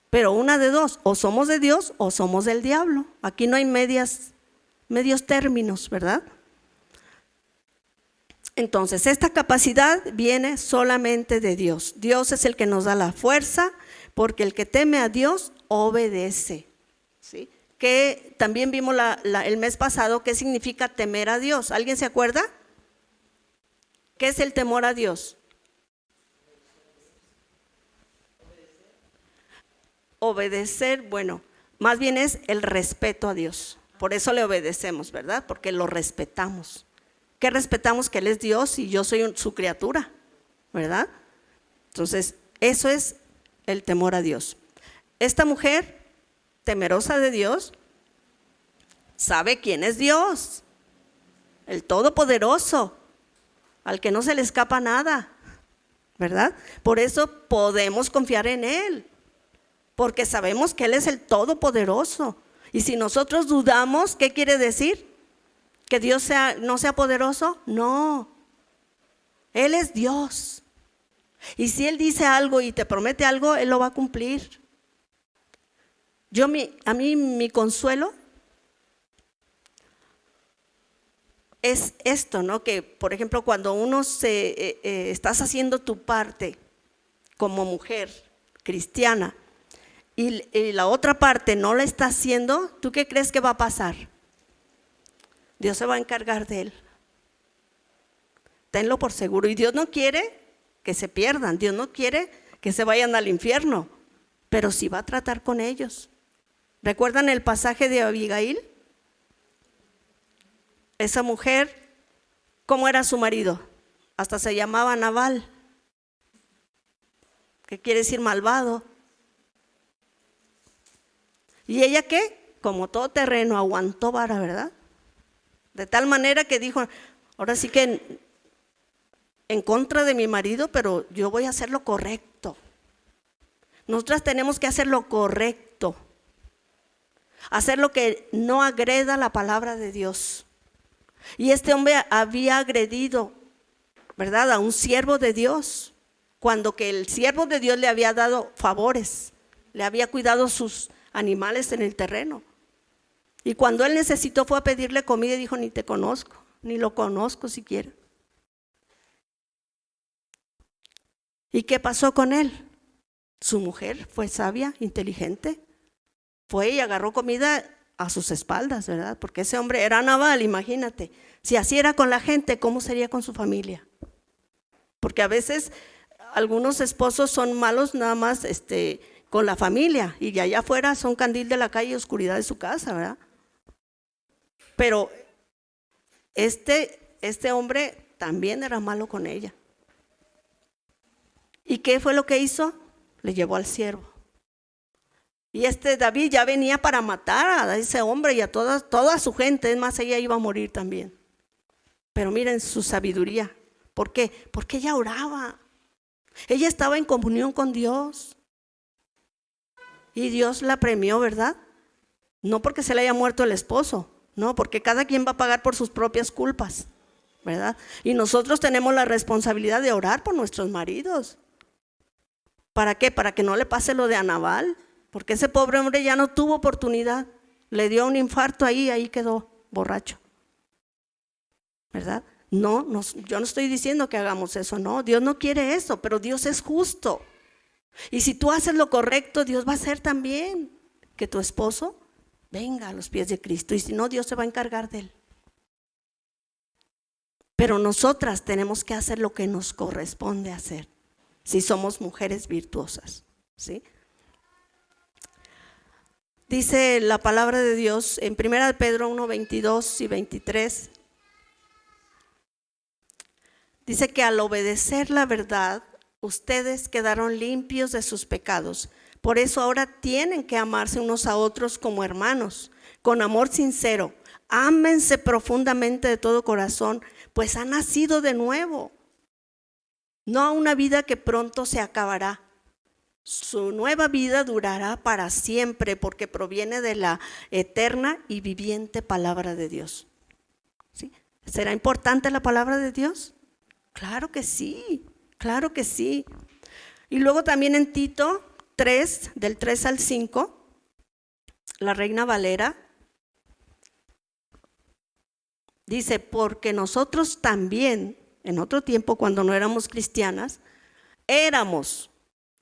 Pero una de dos, o somos de Dios o somos del diablo. Aquí no hay medios términos, ¿verdad? Entonces, esta capacidad viene solamente de Dios. Dios es el que nos da la fuerza, porque el que teme a Dios obedece. ¿Sí? Que también vimos el mes pasado qué significa temer a Dios. ¿Alguien se acuerda? ¿Qué es el temor a Dios? Obedecer, bueno, más bien es el respeto a Dios. Por eso le obedecemos, ¿verdad? Porque lo respetamos. ¿Qué respetamos? Que Él es Dios y yo soy su criatura, ¿verdad? Entonces, eso es el temor a Dios. Esta mujer, temerosa de Dios, sabe quién es Dios, el Todopoderoso, al que no se le escapa nada, ¿verdad? Por eso podemos confiar en Él, porque sabemos que Él es el Todopoderoso. Y si nosotros dudamos, ¿qué quiere decir? ¿Que Dios no sea poderoso? No, Él es Dios. Y si Él dice algo y te promete algo, Él lo va a cumplir. A mí mi consuelo es esto, ¿no? Que por ejemplo cuando uno estás haciendo tu parte como mujer cristiana y la otra parte no la está haciendo, ¿tú qué crees que va a pasar? Dios se va a encargar de él. Tenlo por seguro. Y Dios no quiere que se pierdan, Dios no quiere que se vayan al infierno, pero sí va a tratar con ellos. ¿Recuerdan el pasaje de Abigail? Esa mujer, ¿cómo era su marido? Hasta se llamaba Nabal, que quiere decir malvado. ¿Y ella qué? Como todo terreno, aguantó vara, ¿verdad? De tal manera que dijo, ahora sí que en contra de mi marido, pero yo voy a hacer lo correcto. Nosotras tenemos que hacer lo correcto, hacer lo que no agreda la palabra de Dios. Y este hombre había agredido, ¿verdad?, a un siervo de Dios, cuando que el siervo de Dios le había dado favores, le había cuidado sus animales en el terreno. Y cuando él necesitó fue a pedirle comida y dijo, ni te conozco, ni lo conozco siquiera. ¿Y qué pasó con él? Su mujer fue sabia, inteligente, fue y agarró comida a sus espaldas, ¿verdad? Porque ese hombre era Nabal, imagínate. Si así era con la gente, ¿cómo sería con su familia? Porque a veces algunos esposos son malos nada más con la familia y de allá afuera son candil de la calle y oscuridad de su casa, ¿verdad? Pero este hombre también era malo con ella. ¿Y qué fue lo que hizo? Le llevó al siervo. Y David ya venía para matar a ese hombre y a toda su gente, es más, ella iba a morir también. Pero miren su sabiduría. ¿Por qué? Porque ella oraba. Ella estaba en comunión con Dios. Y Dios la premió, ¿verdad? No porque se le haya muerto el esposo, no, porque cada quien va a pagar por sus propias culpas, ¿verdad? Y nosotros tenemos la responsabilidad de orar por nuestros maridos. ¿Para qué? Para que no le pase lo de Nabal, porque ese pobre hombre ya no tuvo oportunidad, le dio un infarto ahí quedó borracho, ¿verdad? No, yo no estoy diciendo que hagamos eso, no, Dios no quiere eso, pero Dios es justo. Y si tú haces lo correcto, Dios va a hacer también que tu esposo venga a los pies de Cristo, y si no, Dios se va a encargar de él. Pero nosotras tenemos que hacer lo que nos corresponde hacer, si somos mujeres virtuosas, ¿sí? Dice la palabra de Dios en 1 Pedro 1, 22 y 23. Dice que al obedecer la verdad, ustedes quedaron limpios de sus pecados. Por eso ahora tienen que amarse unos a otros como hermanos, con amor sincero. Ámense profundamente de todo corazón, pues han nacido de nuevo. No a una vida que pronto se acabará. Su nueva vida durará para siempre, porque proviene de la eterna y viviente palabra de Dios. ¿Sí? ¿Será importante la palabra de Dios? Claro que sí, claro que sí. Y luego también en Tito 3, del 3 al 5, la Reina Valera dice, porque nosotros también en otro tiempo cuando no éramos cristianas, éramos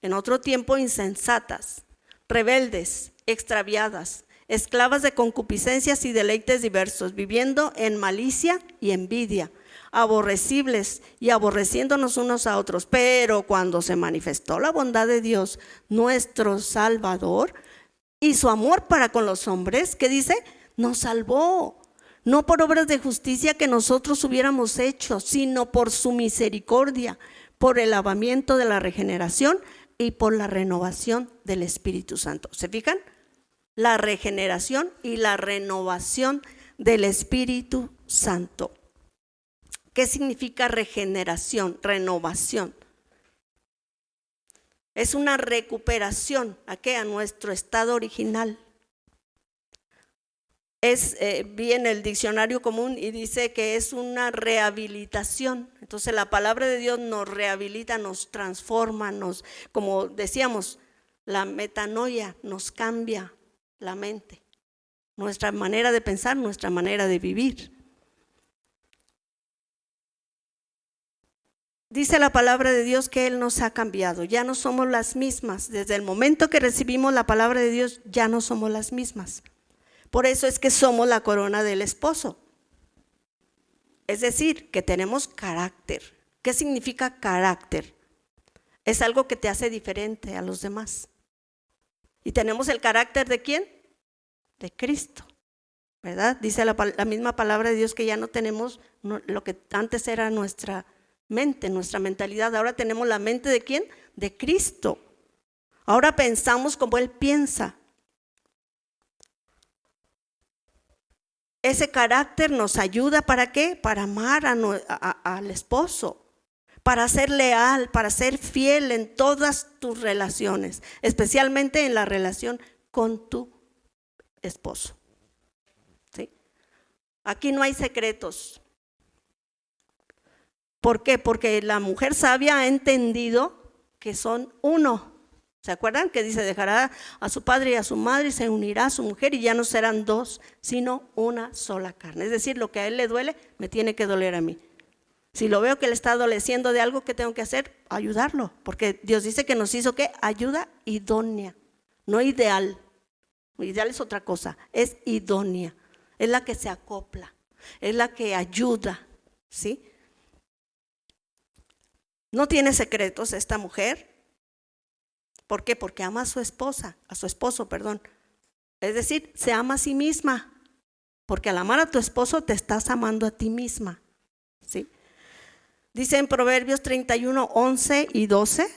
en otro tiempo insensatas, rebeldes, extraviadas, esclavas de concupiscencias y deleites diversos, viviendo en malicia y envidia, aborrecibles y aborreciéndonos unos a otros. Pero cuando se manifestó la bondad de Dios, nuestro Salvador, y su amor para con los hombres, ¿qué dice? Nos salvó, no por obras de justicia que nosotros hubiéramos hecho, sino por su misericordia, por el lavamiento de la regeneración y por la renovación del Espíritu Santo. ¿Se fijan? La regeneración y la renovación del Espíritu Santo. ¿Qué significa regeneración, renovación? Es una recuperación ¿a qué? A nuestro estado original. Vi en el diccionario común y dice que es una rehabilitación. Entonces la palabra de Dios nos rehabilita, nos transforma, como decíamos, la metanoia nos cambia la mente, nuestra manera de pensar, nuestra manera de vivir. Dice la palabra de Dios que Él nos ha cambiado, ya no somos las mismas. Desde el momento que recibimos la palabra de Dios, ya no somos las mismas. Por eso es que somos la corona del esposo. Es decir, que tenemos carácter. ¿Qué significa carácter? Es algo que te hace diferente a los demás. ¿Y tenemos el carácter de quién? De Cristo, ¿verdad? Dice la misma palabra de Dios que ya no tenemos lo que antes era nuestra mente, nuestra mentalidad. Ahora tenemos la mente ¿de quién? De Cristo. Ahora pensamos como Él piensa. Ese carácter nos ayuda ¿para qué? Para amar al esposo, para ser leal, para ser fiel en todas tus relaciones, especialmente en la relación con tu esposo. ¿Sí? Aquí no hay secretos. ¿Por qué? Porque la mujer sabia ha entendido que son uno. ¿Se acuerdan? Que dice, dejará a su padre y a su madre y se unirá a su mujer y ya no serán dos, sino una sola carne. Es decir, lo que a él le duele, me tiene que doler a mí. Si lo veo que le está adoleciendo de algo, ¿qué tengo que hacer? Ayudarlo, porque Dios dice que nos hizo, ¿qué? Ayuda idónea, no ideal. Ideal es otra cosa, es idónea, es la que se acopla, es la que ayuda, ¿sí? No tiene secretos esta mujer. ¿Por qué? Porque ama a su esposa, a su esposo, perdón. Es decir, se ama a sí misma. Porque al amar a tu esposo te estás amando a ti misma. ¿Sí? Dice en Proverbios 31, 11 y 12.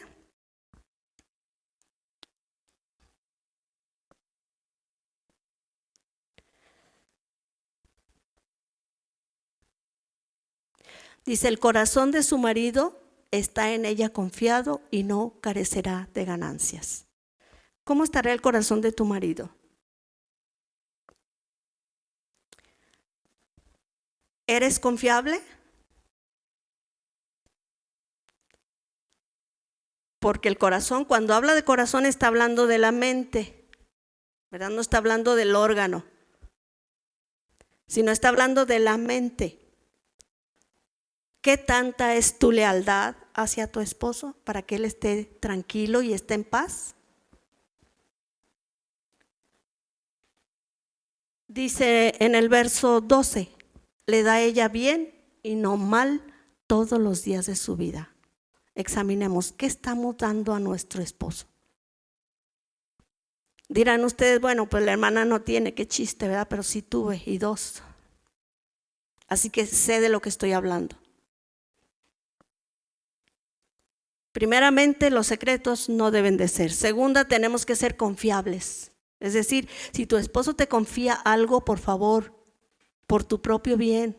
Dice, el corazón de su marido está en ella confiado y no carecerá de ganancias. ¿Cómo estará el corazón de tu marido? ¿Eres confiable? Porque el corazón, cuando habla de corazón, está hablando de la mente, ¿verdad? No está hablando del órgano, sino está hablando de la mente. ¿Qué tanta es tu lealtad hacia tu esposo para que él esté tranquilo y esté en paz? Dice en el verso 12, le da a ella bien y no mal todos los días de su vida. Examinemos, ¿qué estamos dando a nuestro esposo? Dirán ustedes, bueno, pues la hermana no tiene, qué chiste, ¿verdad? Pero sí tuve y dos. Así que sé de lo que estoy hablando. Primeramente, los secretos no deben de ser. Segunda, tenemos que ser confiables. Es decir, si tu esposo te confía algo, por favor, por tu propio bien.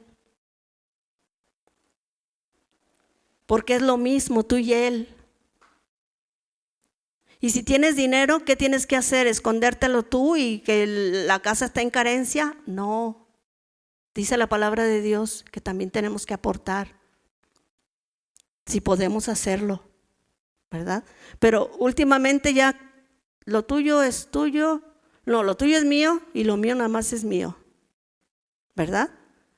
Porque es lo mismo tú y él. Y si tienes dinero, ¿qué tienes que hacer? ¿Escondértelo tú y que la casa está en carencia? No. Dice la palabra de Dios que también tenemos que aportar. Si podemos hacerlo, ¿verdad? Pero últimamente ya lo tuyo es tuyo, no, lo tuyo es mío y lo mío nada más es mío, ¿verdad?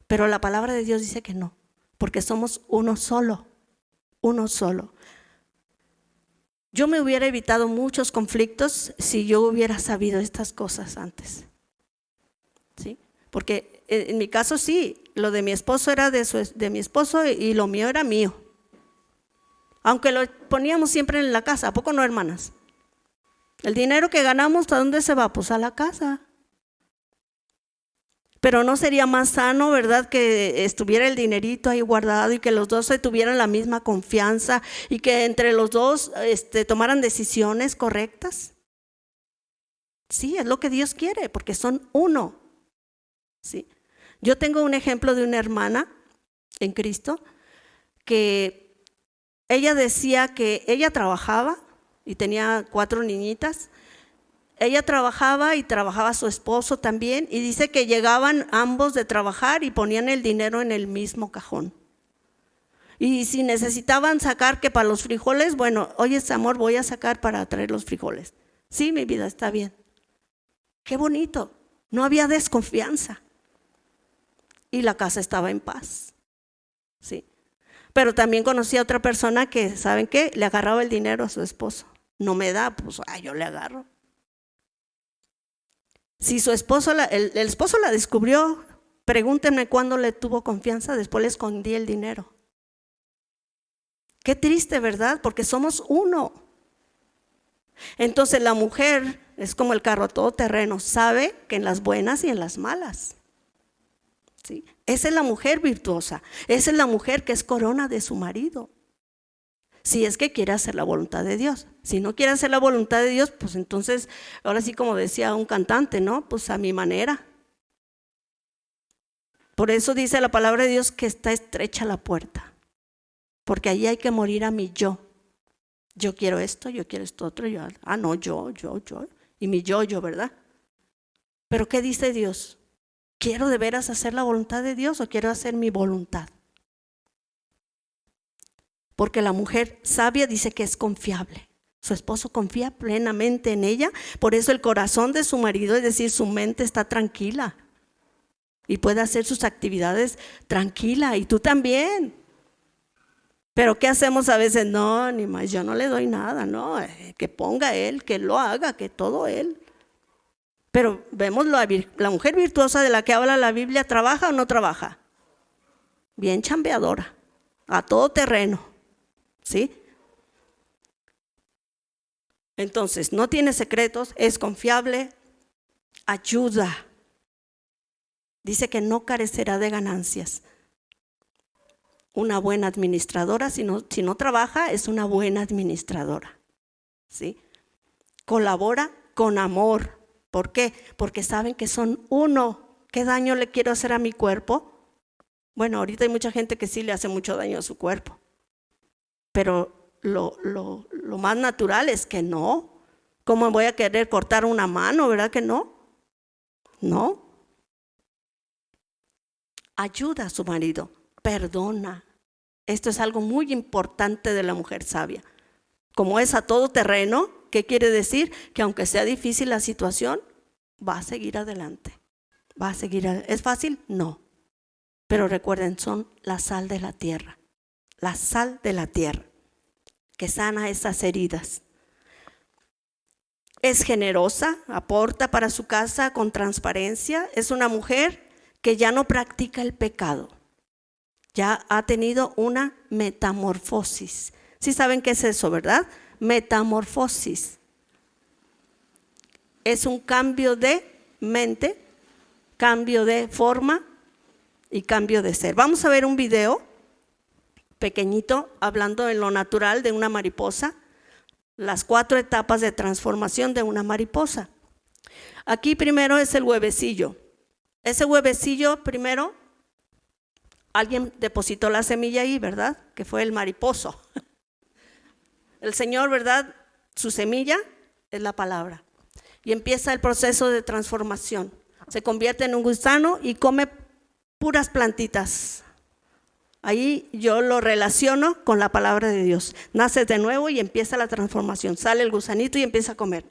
Pero la palabra de Dios dice que no, porque somos uno solo, uno solo. Yo me hubiera evitado muchos conflictos si yo hubiera sabido estas cosas antes, ¿sí? Porque en mi caso sí, lo de mi esposo era de mi esposo y lo mío era mío. Aunque lo poníamos siempre en la casa, ¿a poco no, hermanas? El dinero que ganamos, ¿a dónde se va? Pues a la casa. Pero no sería más sano, ¿verdad?, que estuviera el dinerito ahí guardado y que los dos se tuvieran la misma confianza y que entre los dos tomaran decisiones correctas. Sí, es lo que Dios quiere, porque son uno. Sí. Yo tengo un ejemplo de una hermana en Cristo que ella decía que ella trabajaba y tenía 4 niñitas. Ella trabajaba y trabajaba su esposo también, y dice que llegaban ambos de trabajar y ponían el dinero en el mismo cajón. Y si necesitaban sacar que para los frijoles, bueno, oye, amor, voy a sacar para traer los frijoles. Sí, mi vida, está bien. Qué bonito, no había desconfianza. Y la casa estaba en paz. Sí. Pero también conocí a otra persona que, ¿saben qué? Le agarraba el dinero a su esposo. No me da, pues yo le agarro. Si su esposo, el esposo la descubrió, pregúntenme cuándo le tuvo confianza, después le escondí el dinero. Qué triste, ¿verdad? Porque somos uno. Entonces la mujer es como el carro todoterreno, sabe que en las buenas y en las malas. ¿Sí? Esa es la mujer virtuosa, esa es la mujer que es corona de su marido. Si es que quiere hacer la voluntad de Dios. Si no quiere hacer la voluntad de Dios, pues entonces, ahora sí, como decía un cantante, ¿no? Pues a mi manera. Por eso dice la palabra de Dios que está estrecha la puerta, porque allí hay que morir a mi yo. Yo quiero esto otro, yo, no, yo, y mi yo, ¿verdad? Pero ¿qué dice Dios? ¿Quiero de veras hacer la voluntad de Dios o quiero hacer mi voluntad? Porque la mujer sabia dice que es confiable. Su esposo confía plenamente en ella, por eso el corazón de su marido, es decir, su mente está tranquila y puede hacer sus actividades tranquila, y tú también. Pero ¿qué hacemos a veces? No, ni más, yo no le doy nada, no, que ponga él, que lo haga, que todo él. Pero vemos la mujer virtuosa de la que habla la Biblia, ¿trabaja o no trabaja? Bien chambeadora, a todo terreno. ¿Sí? Entonces, no tiene secretos, es confiable, ayuda. Dice que no carecerá de ganancias. Una buena administradora, si no trabaja, es una buena administradora. ¿Sí? Colabora con amor. ¿Por qué? Porque saben que son uno. ¿Qué daño le quiero hacer a mi cuerpo? Bueno, ahorita hay mucha gente que sí le hace mucho daño a su cuerpo. Pero lo más natural es que no. ¿Cómo voy a querer cortar una mano? ¿Verdad que no? No. Ayuda a su marido, perdona. Esto es algo muy importante de la mujer sabia. Como es a todo terreno, ¿qué quiere decir? Que aunque sea difícil la situación, va a seguir adelante. ¿Es fácil? No. Pero recuerden, son la sal de la tierra. La sal de la tierra, que sana esas heridas. Es generosa, aporta para su casa con transparencia. Es una mujer que ya no practica el pecado. Ya ha tenido una metamorfosis. ¿Sí saben qué es eso, verdad? Metamorfosis. Es un cambio de mente, cambio de forma y cambio de ser. Vamos a ver un video pequeñito, hablando en lo natural de una mariposa, las 4 etapas de transformación de una mariposa. Aquí primero es el huevecillo. Ese huevecillo primero, alguien depositó la semilla ahí, ¿verdad? Que fue el mariposo. El Señor, ¿verdad? Su semilla es la palabra. Y empieza el proceso de transformación. Se convierte en un gusano y come puras plantitas. Ahí yo lo relaciono con la palabra de Dios. Nace de nuevo y empieza la transformación. Sale el gusanito y empieza a comer.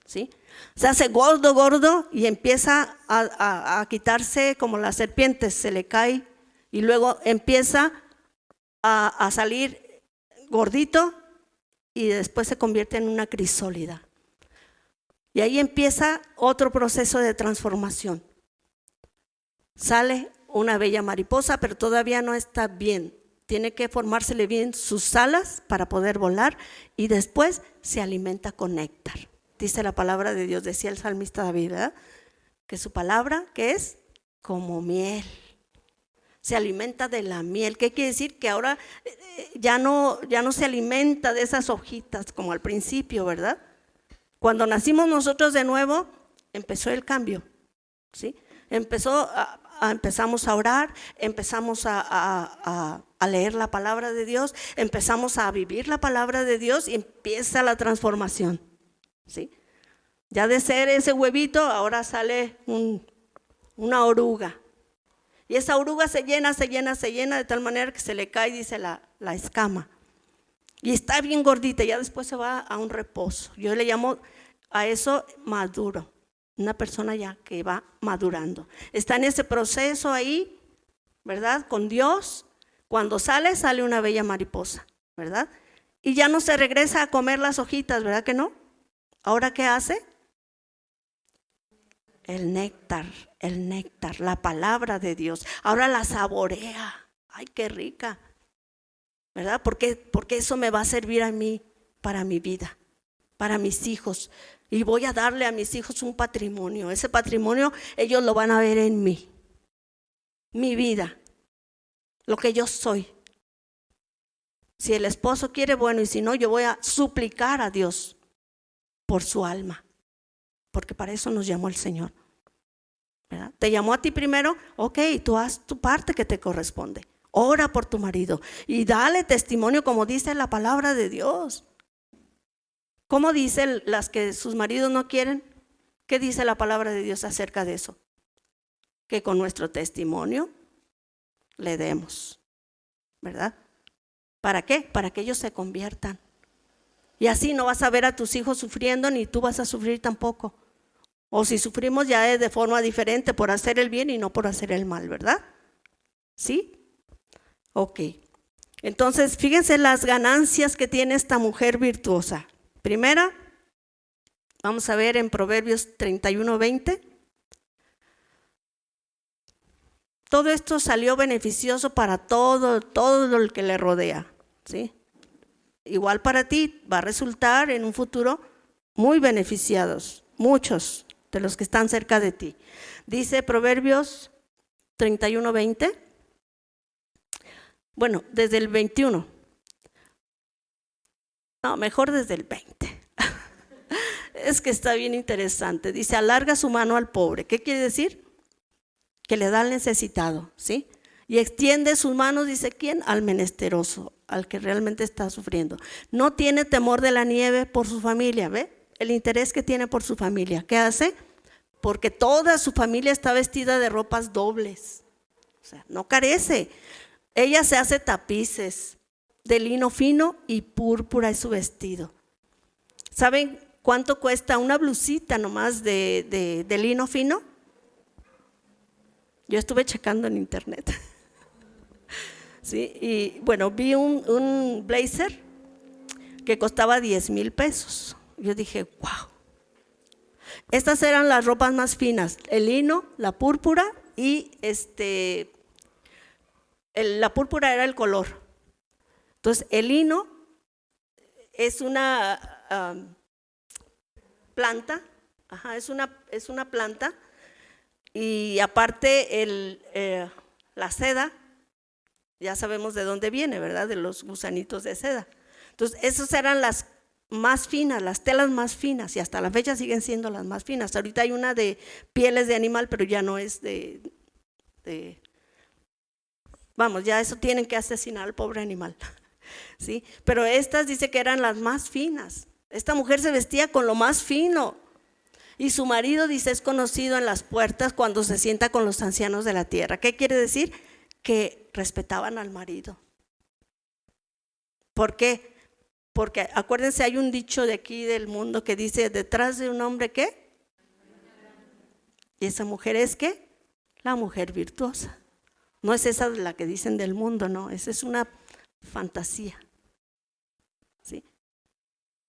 ¿Sí? Se hace gordo y empieza a quitarse como las serpientes. Se le cae y luego empieza a salir gordito y después se convierte en una crisólida. Y ahí empieza otro proceso de transformación. Sale una bella mariposa, pero todavía no está bien. Tiene que formársele bien sus alas para poder volar y después se alimenta con néctar. Dice la palabra de Dios, decía el salmista David, ¿verdad? Que su palabra, ¿qué es? Como miel. Se alimenta de la miel. ¿Qué quiere decir? Que ahora ya no se alimenta de esas hojitas como al principio, ¿verdad? Cuando nacimos nosotros de nuevo, empezó el cambio, ¿sí? Empezamos a orar, empezamos a leer la palabra de Dios, empezamos a vivir la palabra de Dios y empieza la transformación, ¿sí? Ya de ser ese huevito, ahora sale una oruga. Y esa oruga se llena de tal manera que se le cae, dice la escama. Y está bien gordita, ya después se va a un reposo. Yo le llamo a eso maduro. Una persona ya que va madurando. Está en ese proceso ahí, ¿verdad? Con Dios. Cuando sale una bella mariposa, ¿verdad? Y ya no se regresa a comer las hojitas, ¿verdad que no? ¿Ahora qué hace? El néctar, la palabra de Dios. Ahora la saborea. ¡Ay, qué rica! ¿Verdad? Porque eso me va a servir a mí para mi vida, para mis hijos. Y voy a darle a mis hijos un patrimonio. Ese patrimonio ellos lo van a ver en mí. Mi vida, lo que yo soy. Si el esposo quiere, bueno, y si no, yo voy a suplicar a Dios por su alma. Porque para eso nos llamó el Señor, ¿verdad? Te llamó a ti primero, ok, tú haz tu parte que te corresponde. Ora por tu marido y dale testimonio como dice la palabra de Dios. ¿Cómo dicen las que sus maridos no quieren? ¿Qué dice la palabra de Dios acerca de eso? Que con nuestro testimonio le demos, ¿verdad? ¿Para qué? Para que ellos se conviertan. Y así no vas a ver a tus hijos sufriendo, ni tú vas a sufrir tampoco. O si sufrimos ya es de forma diferente, por hacer el bien y no por hacer el mal, ¿verdad? ¿Sí? Ok. Entonces, fíjense las ganancias que tiene esta mujer virtuosa. Primera, vamos a ver en Proverbios 31:20. Todo esto salió beneficioso para todo el que le rodea, ¿sí? Igual para ti va a resultar en un futuro muy beneficiados, muchos de los que están cerca de ti. Dice Proverbios 31:20. Bueno, desde el 21. No, mejor desde el 20. Es que está bien interesante. Dice, alarga su mano al pobre. ¿Qué quiere decir? Que le da al necesitado, ¿sí? Y extiende sus manos, dice, ¿quién? Al menesteroso, al que realmente está sufriendo. No tiene temor de la nieve por su familia, ¿ve? El interés que tiene por su familia. ¿Qué hace? Porque toda su familia está vestida de ropas dobles. O sea, no carece. Ella se hace tapices de lino fino y púrpura es su vestido. ¿Saben cuánto cuesta una blusita nomás de lino fino? Yo estuve checando en internet. Sí, y bueno, vi un blazer que costaba 10,000 pesos. Yo dije, wow. Estas eran las ropas más finas, el lino, la púrpura y la púrpura era el color. Entonces, el lino es una planta, es una planta, y aparte la seda, ya sabemos de dónde viene, ¿verdad? De los gusanitos de seda. Entonces, esas eran las más finas, las telas más finas, y hasta la fecha siguen siendo las más finas. Ahorita hay una de pieles de animal, pero ya no es vamos, ya eso tienen que asesinar al pobre animal. ¿Sí? Pero estas dice que eran las más finas. Esta mujer se vestía con lo más fino. Y su marido, dice, es conocido en las puertas cuando se sienta con los ancianos de la tierra. ¿Qué quiere decir? Que respetaban al marido. ¿Por qué? Porque acuérdense, hay un dicho de aquí del mundo que dice, detrás de un hombre, ¿qué? Y esa mujer es, ¿qué? La mujer virtuosa. No es esa la que dicen del mundo, no, esa es una fantasía. ¿Sí?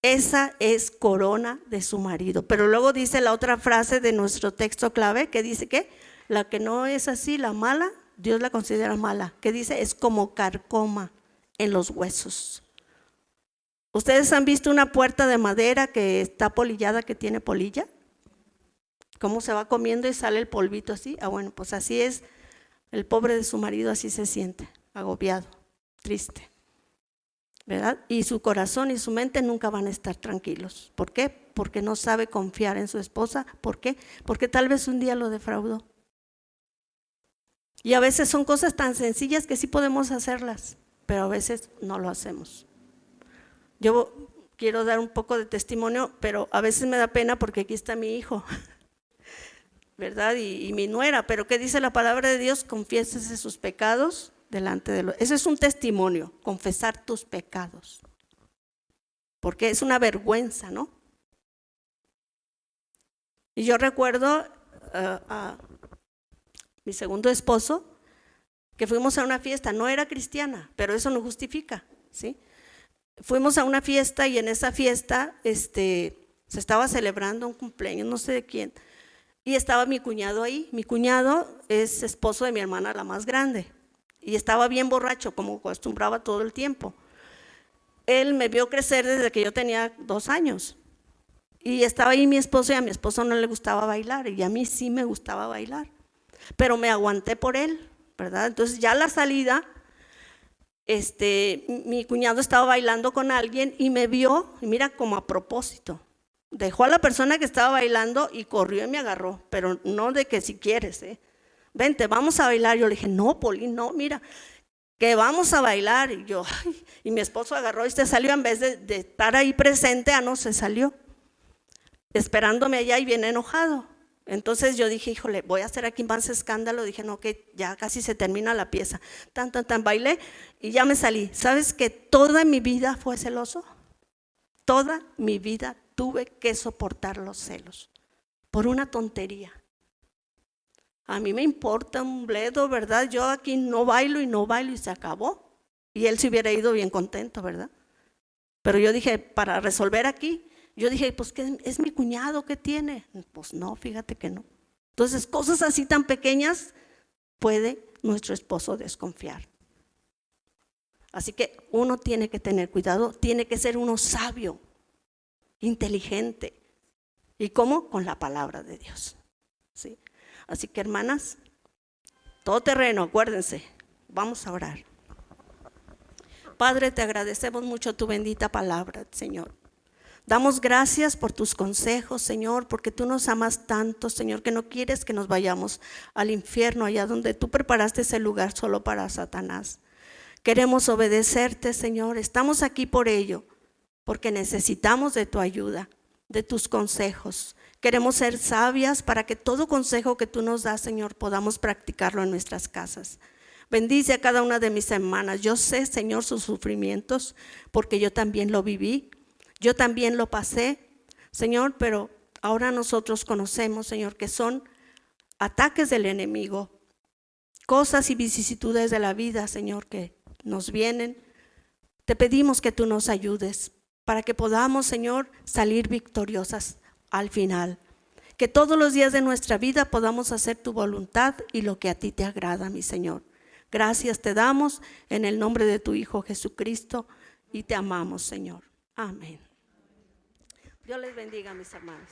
Esa es corona de su marido. Pero luego dice la otra frase de nuestro texto clave que dice que la que no es así, la mala, Dios la considera mala. Que dice es como carcoma en los huesos. ¿Ustedes han visto una puerta de madera que está polillada, que tiene polilla? ¿Cómo se va comiendo y sale el polvito así? Bueno, pues así es el pobre de su marido, así se siente, agobiado, triste, ¿verdad? Y su corazón y su mente nunca van a estar tranquilos. ¿Por qué? Porque no sabe confiar en su esposa. ¿Por qué? Porque tal vez un día lo defraudó. Y a veces son cosas tan sencillas que sí podemos hacerlas, pero a veces no lo hacemos. Yo quiero dar un poco de testimonio, pero a veces me da pena porque aquí está mi hijo, ¿verdad? Y mi nuera, pero ¿qué dice la palabra de Dios? Confiésese sus pecados delante de los… Eso es un testimonio, confesar tus pecados, porque es una vergüenza, ¿no? Y yo recuerdo a mi segundo esposo, que fuimos a una fiesta, no era cristiana, pero eso no justifica, ¿sí? Fuimos a una fiesta y en esa fiesta se estaba celebrando un cumpleaños, no sé de quién, y estaba mi cuñado ahí. Mi cuñado es esposo de mi hermana, la más grande, y estaba bien borracho, como acostumbraba todo el tiempo. Él me vio crecer desde que yo tenía 2 años, y estaba ahí mi esposo, y a mi esposo no le gustaba bailar, y a mí sí me gustaba bailar, pero me aguanté por él, ¿verdad? Entonces ya a la salida, mi cuñado estaba bailando con alguien y me vio, y mira, como a propósito, dejó a la persona que estaba bailando y corrió y me agarró, pero no de que si quieres, vente, vamos a bailar. Yo le dije, no, Poli, no, mira, que vamos a bailar. Y yo, ay, y mi esposo agarró y se salió, en vez de estar ahí presente, no, se salió, esperándome allá y bien enojado. Entonces yo dije, híjole, voy a hacer aquí más escándalo. Dije, no, que ya casi se termina la pieza. Tan, bailé y ya me salí. ¿Sabes que toda mi vida fue celoso? Toda mi vida tuve que soportar los celos por una tontería. A mí me importa un bledo, ¿verdad? Yo aquí no bailo y se acabó. Y él se hubiera ido bien contento, ¿verdad? Pero yo dije, para resolver aquí, yo dije, pues ¿qué es mi cuñado? ¿Qué tiene? Pues no, fíjate que no. Entonces, cosas así tan pequeñas puede nuestro esposo desconfiar. Así que uno tiene que tener cuidado, tiene que ser uno sabio, inteligente. ¿Y cómo? Con la palabra de Dios. ¿Sí? Así que, hermanas, todo terreno, acuérdense, vamos a orar. Padre, te agradecemos mucho tu bendita palabra, Señor. Damos gracias por tus consejos, Señor, porque tú nos amas tanto, Señor, que no quieres que nos vayamos al infierno, allá donde tú preparaste ese lugar solo para Satanás. Queremos obedecerte, Señor, estamos aquí por ello, porque necesitamos de tu ayuda, de tus consejos. Queremos ser sabias para que todo consejo que tú nos das, Señor, podamos practicarlo en nuestras casas. Bendice a cada una de mis hermanas. Yo sé, Señor, sus sufrimientos, porque yo también lo viví. Yo también lo pasé, Señor, pero ahora nosotros conocemos, Señor, que son ataques del enemigo, cosas y vicisitudes de la vida, Señor, que nos vienen. Te pedimos que tú nos ayudes para que podamos, Señor, salir victoriosas al final. Que todos los días de nuestra vida podamos hacer tu voluntad y lo que a ti te agrada, mi Señor. Gracias te damos en el nombre de tu Hijo Jesucristo y te amamos, Señor. Amén. Dios les bendiga, mis hermanos.